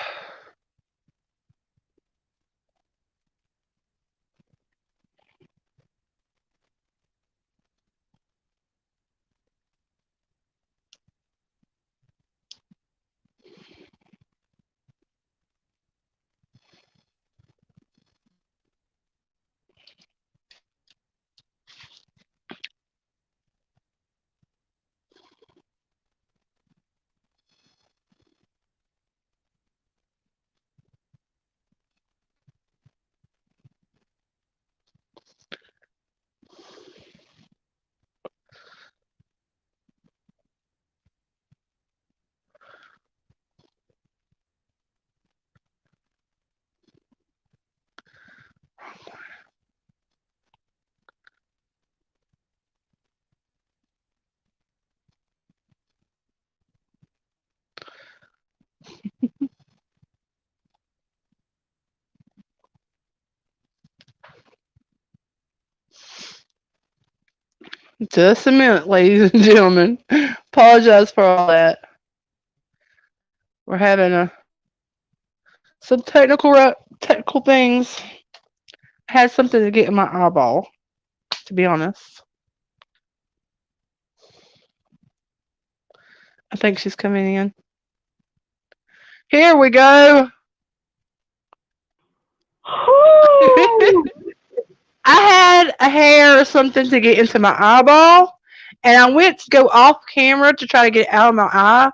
Just a minute, ladies and gentlemen. Apologize for all that. We're having some technical things. I had something to get in my eyeball, to be honest. I think she's coming in. Here we go. I had a hair or something to get into my eyeball, and I went to go off camera to try to get it out of my eye,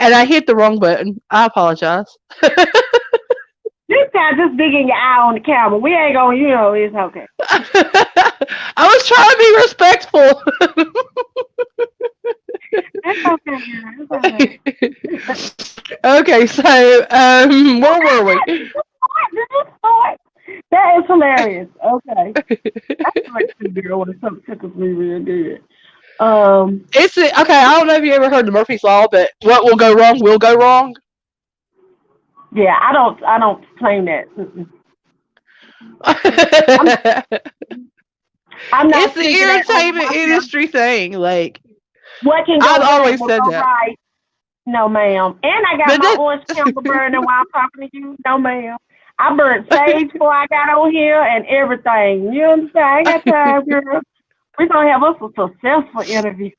and I hit the wrong button. I apologize. This time, just digging your eye on the camera. We ain't gonna, it's okay. I was trying to be respectful. It's okay. It's okay. Okay, so where were we? That is hilarious. Okay. That's like the girl when something tickles me real good. Okay. I don't know if you ever heard the Murphy's Law, but what will go wrong will go wrong. Yeah, I don't claim that. I'm not. It's the entertainment industry thing. Like, what can go I've wrong always will said go that. right. No, ma'am. And I got my orange candle burning while I'm talking to you. No, ma'am. I burnt sage before I got on here and everything. You understand? I ain't got time, girl. We're going to have us a successful interview.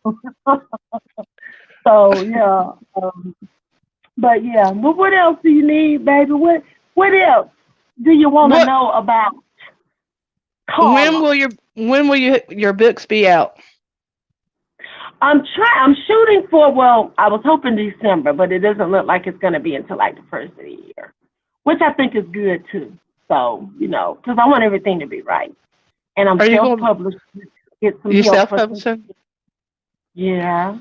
So, yeah. But, yeah. But what else do you need, baby? What else do you want to know about Carla? When will your books be out? I'm shooting for, I was hoping December, but it doesn't look like it's going to be until like the first of the year, which I think is good too. So, because I want everything to be right. And I'm self-published. You self-publishing? Yeah.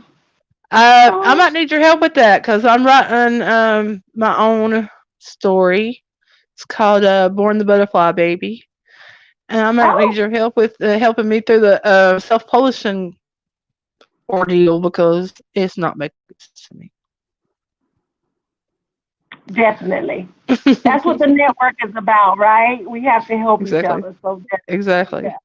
I might need your help with that because I'm writing my own story. It's called Born the Butterfly Baby. And I might need your help with helping me through the self-publishing ordeal because it's not making sense to me. Definitely. That's what the network is about, right? We have to help each other. So exactly. Yeah.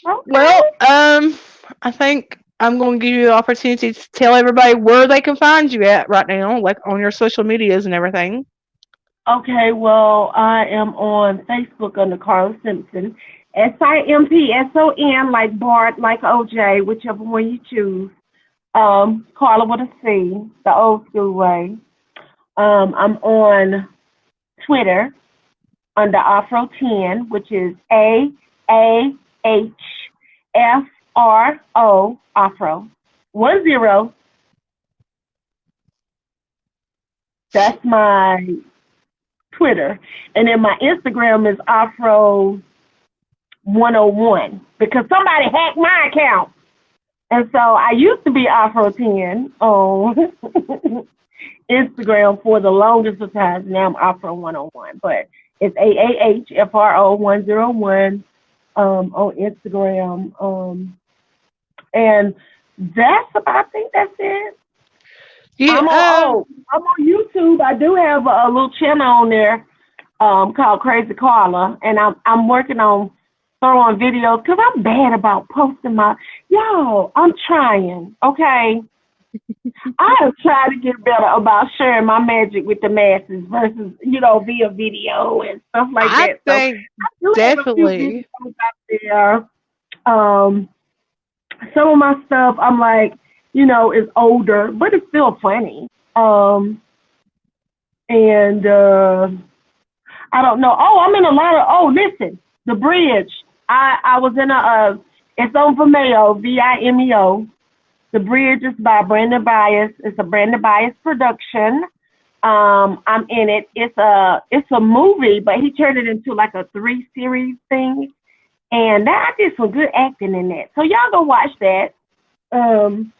Okay. Well, I think I'm going to give you the opportunity to tell everybody where they can find you at right now, like on your social medias and everything. Okay, well, I am on Facebook under Carla Simpson. Simpson, like Bart, like OJ, whichever one you choose. Carla with a C, the old school way. I'm on Twitter under Afro10, which is AAHFRO, Afro. 10. That's my Twitter. And then my Instagram is Afro 101 because somebody hacked my account. And so I used to be Afro 10 on Instagram for the longest of times. Now I'm Afro 101. But it's AAHFRO 101 on Instagram. And I think that's it. Yeah, I'm on YouTube. I do have a little channel on there called Crazy Carla, and I'm working on throwing videos because I'm bad about posting y'all. I'm trying, okay. I am trying to get better about sharing my magic with the masses versus via video and stuff like that. So I do definitely have a few videos out there. Some of my stuff I'm like, is older, but it's still funny. And I don't know. Oh, I'm in a lot of. Listen, The Bridge. I was in it's on Vimeo, Vimeo. The Bridge is by Brandon Bias. It's a Brandon Bias production. I'm in it. It's a movie, but he turned it into like a 3-series thing. And I did some good acting in that. So y'all go watch that. I'm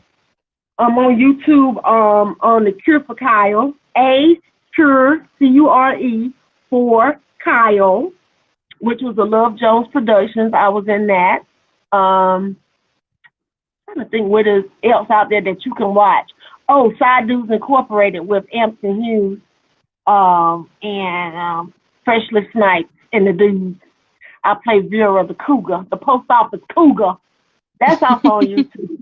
on YouTube on The Cure for Kyle. A Cure, Cure, for Kyle, which was a Love Jones Productions. I was in that. I'm trying to think what is else out there that you can watch. Oh, Side Dudes Incorporated with Ampton Hughes and Freshly Snipes and the Dudes. I play Vera the Cougar, the post office Cougar. That's also on YouTube.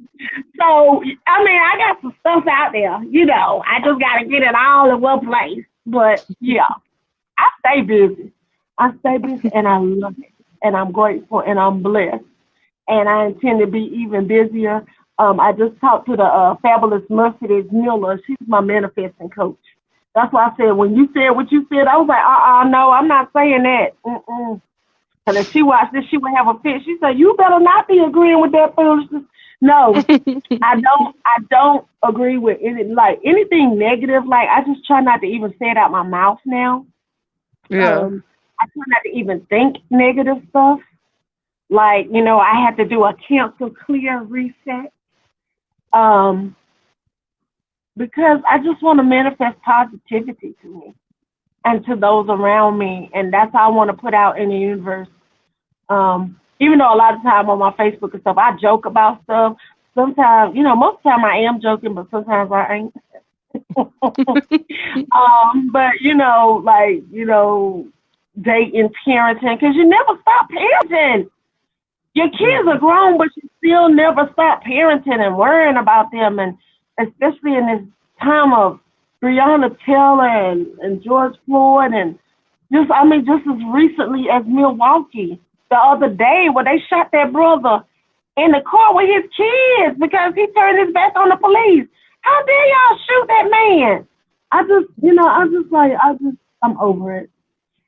So, I got some stuff out there. I just got to get it all in one place. But, yeah, I stay busy. And I love it. And I'm grateful and I'm blessed. And I intend to be even busier. I just talked to the fabulous Mercedes Miller. She's my manifesting coach. That's why I said, when you said what you said, I was like, no, I'm not saying that. And if she watched this, she would have a fit. She said, "You better not be agreeing with that foolishness." No, I don't agree with anything negative. Like, I just try not to even say it out my mouth now. Yeah. I try not to even think negative stuff. Like, I had to do a cancel clear reset. Because I just want to manifest positivity to me and to those around me. And that's how I want to put out in the universe. Even though a lot of time on my Facebook and stuff, I joke about stuff. Sometimes, most of the time I am joking, but sometimes I ain't. But, dating, parenting, because you never stop parenting. Your kids are grown, but you still never stop parenting and worrying about them. And especially in this time of Breonna Taylor and George Floyd and just as recently as Milwaukee the other day where they shot that brother in the car with his kids because he turned his back on the police. How dare y'all shoot that man? I'm over it.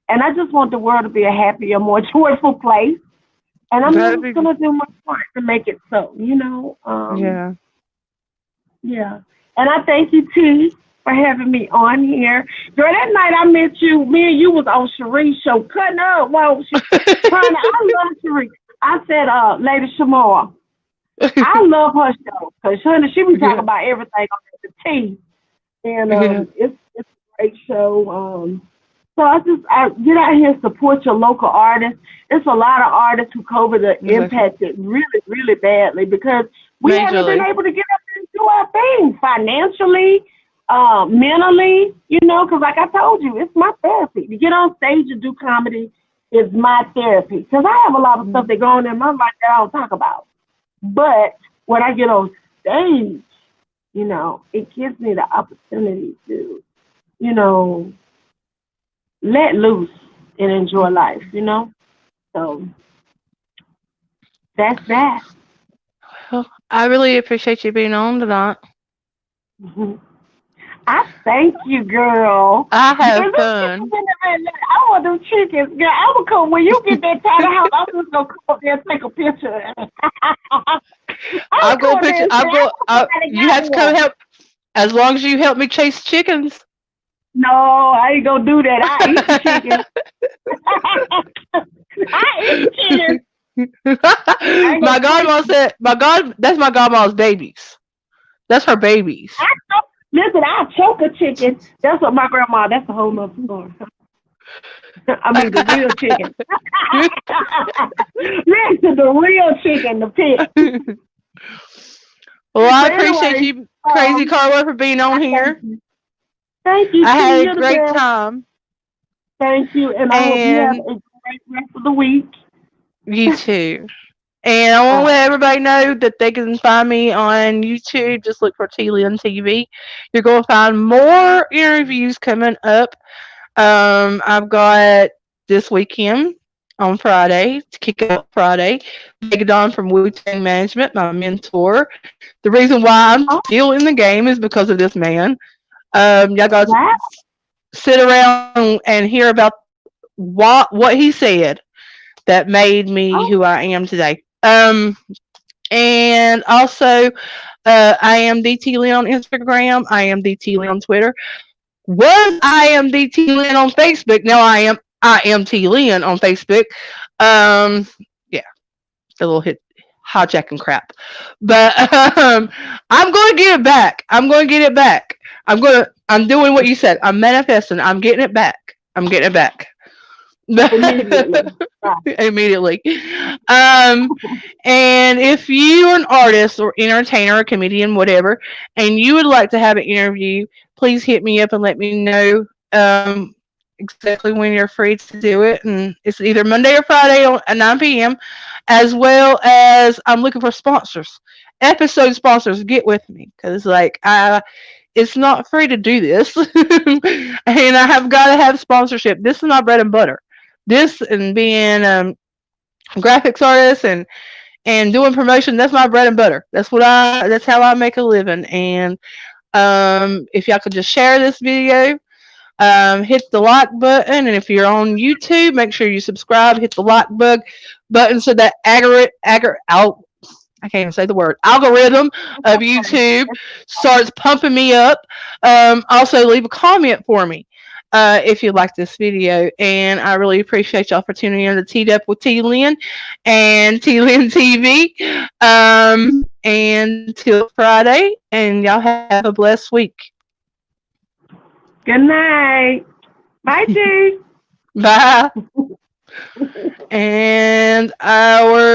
And I just want the world to be a happier, more joyful place. And I'm just going to do my part to make it so, Yeah. Yeah. And I thank you, T, for having me on here. Girl, that night I met you, me and you was on Cherie's show, cutting up while she I love Cherie. I said, Lady Shamar, I love her show because she was talking about everything on the T. And it's a great show. So I get out here and support your local artists. It's a lot of artists who COVID are impacted really, really badly because we haven't been able to get up and do our thing financially, mentally, because like I told you, it's my therapy. To get on stage and do comedy is my therapy because I have a lot of stuff that go on in my life that I don't talk about. But when I get on stage, it gives me the opportunity to, you know, let loose and enjoy life. So that's that. Well, I really appreciate you being on tonight. Mhm. I thank you, girl. I Girl, have them chickens fun. in the bed. I want them chickens. Girl, I will come when you get that tired house. I'm just gonna come up there and take a picture. I'm I'll go going there picture. and say, I'll I go. know somebody You got have to come one. help. As long as you help me chase chickens. No, I ain't gonna do that. I eat the chicken. I eat the chicken. I ain't My gonna chase godmom them. said, that's my godmom's babies. That's her babies. Listen, I'll choke a chicken. That's what my grandma. That's a whole nother story. I mean, the real chicken. Listen, the real chicken, the pit. Well, I But appreciate anyway, you, Crazy Carla, for being I on thank here. you. Thank you, I T. had a You're the great best. time. Thank you, and I hope you have And a great rest of the week. you too. And I want to All let everybody know that they can find me on YouTube. Just look for Tee Lynn TV. You're going to find more interviews coming up. I've got this weekend on Friday to kick out Friday. Megadon from Wu Tang Management, my mentor. The reason why I'm right. still in the game is because of this man. Y'all got to Wow. sit around and hear about what he said that made me Oh, who I am today. And also, I am DT Lynn on Instagram. I am DT Lynn on Twitter. Was I am DT Lynn on Facebook? Now I am T Lynn on Facebook. Yeah, a little hit hijacking crap, but I'm going to get it back. I'm going to get it back. I'm doing what you said. I'm manifesting. I'm getting it back. I'm getting it back. immediately. Right. Immediately. Um, and if you are an artist or entertainer or comedian, whatever, and you would like to have an interview, please hit me up and let me know exactly when you're free to do it. And it's either Monday or Friday at 9 p.m. As well as I'm looking for sponsors, episode sponsors. Get with me because it's not free to do this, and I have got to have sponsorship. This is my bread and butter. This and being graphics artist and doing promotion, that's my bread and butter. That's how I make a living. And if y'all could just share this video, hit the like button, and if you're on YouTube, make sure you subscribe, hit the like button so that I can't even say the word algorithm of YouTube starts pumping me up. Also, leave a comment for me if you like this video, and I really appreciate y'all for tuning in to Teed Up with T Lynn and T Lynn TV. And till Friday, and y'all have a blessed week. Good night. Bye, T. Bye. And our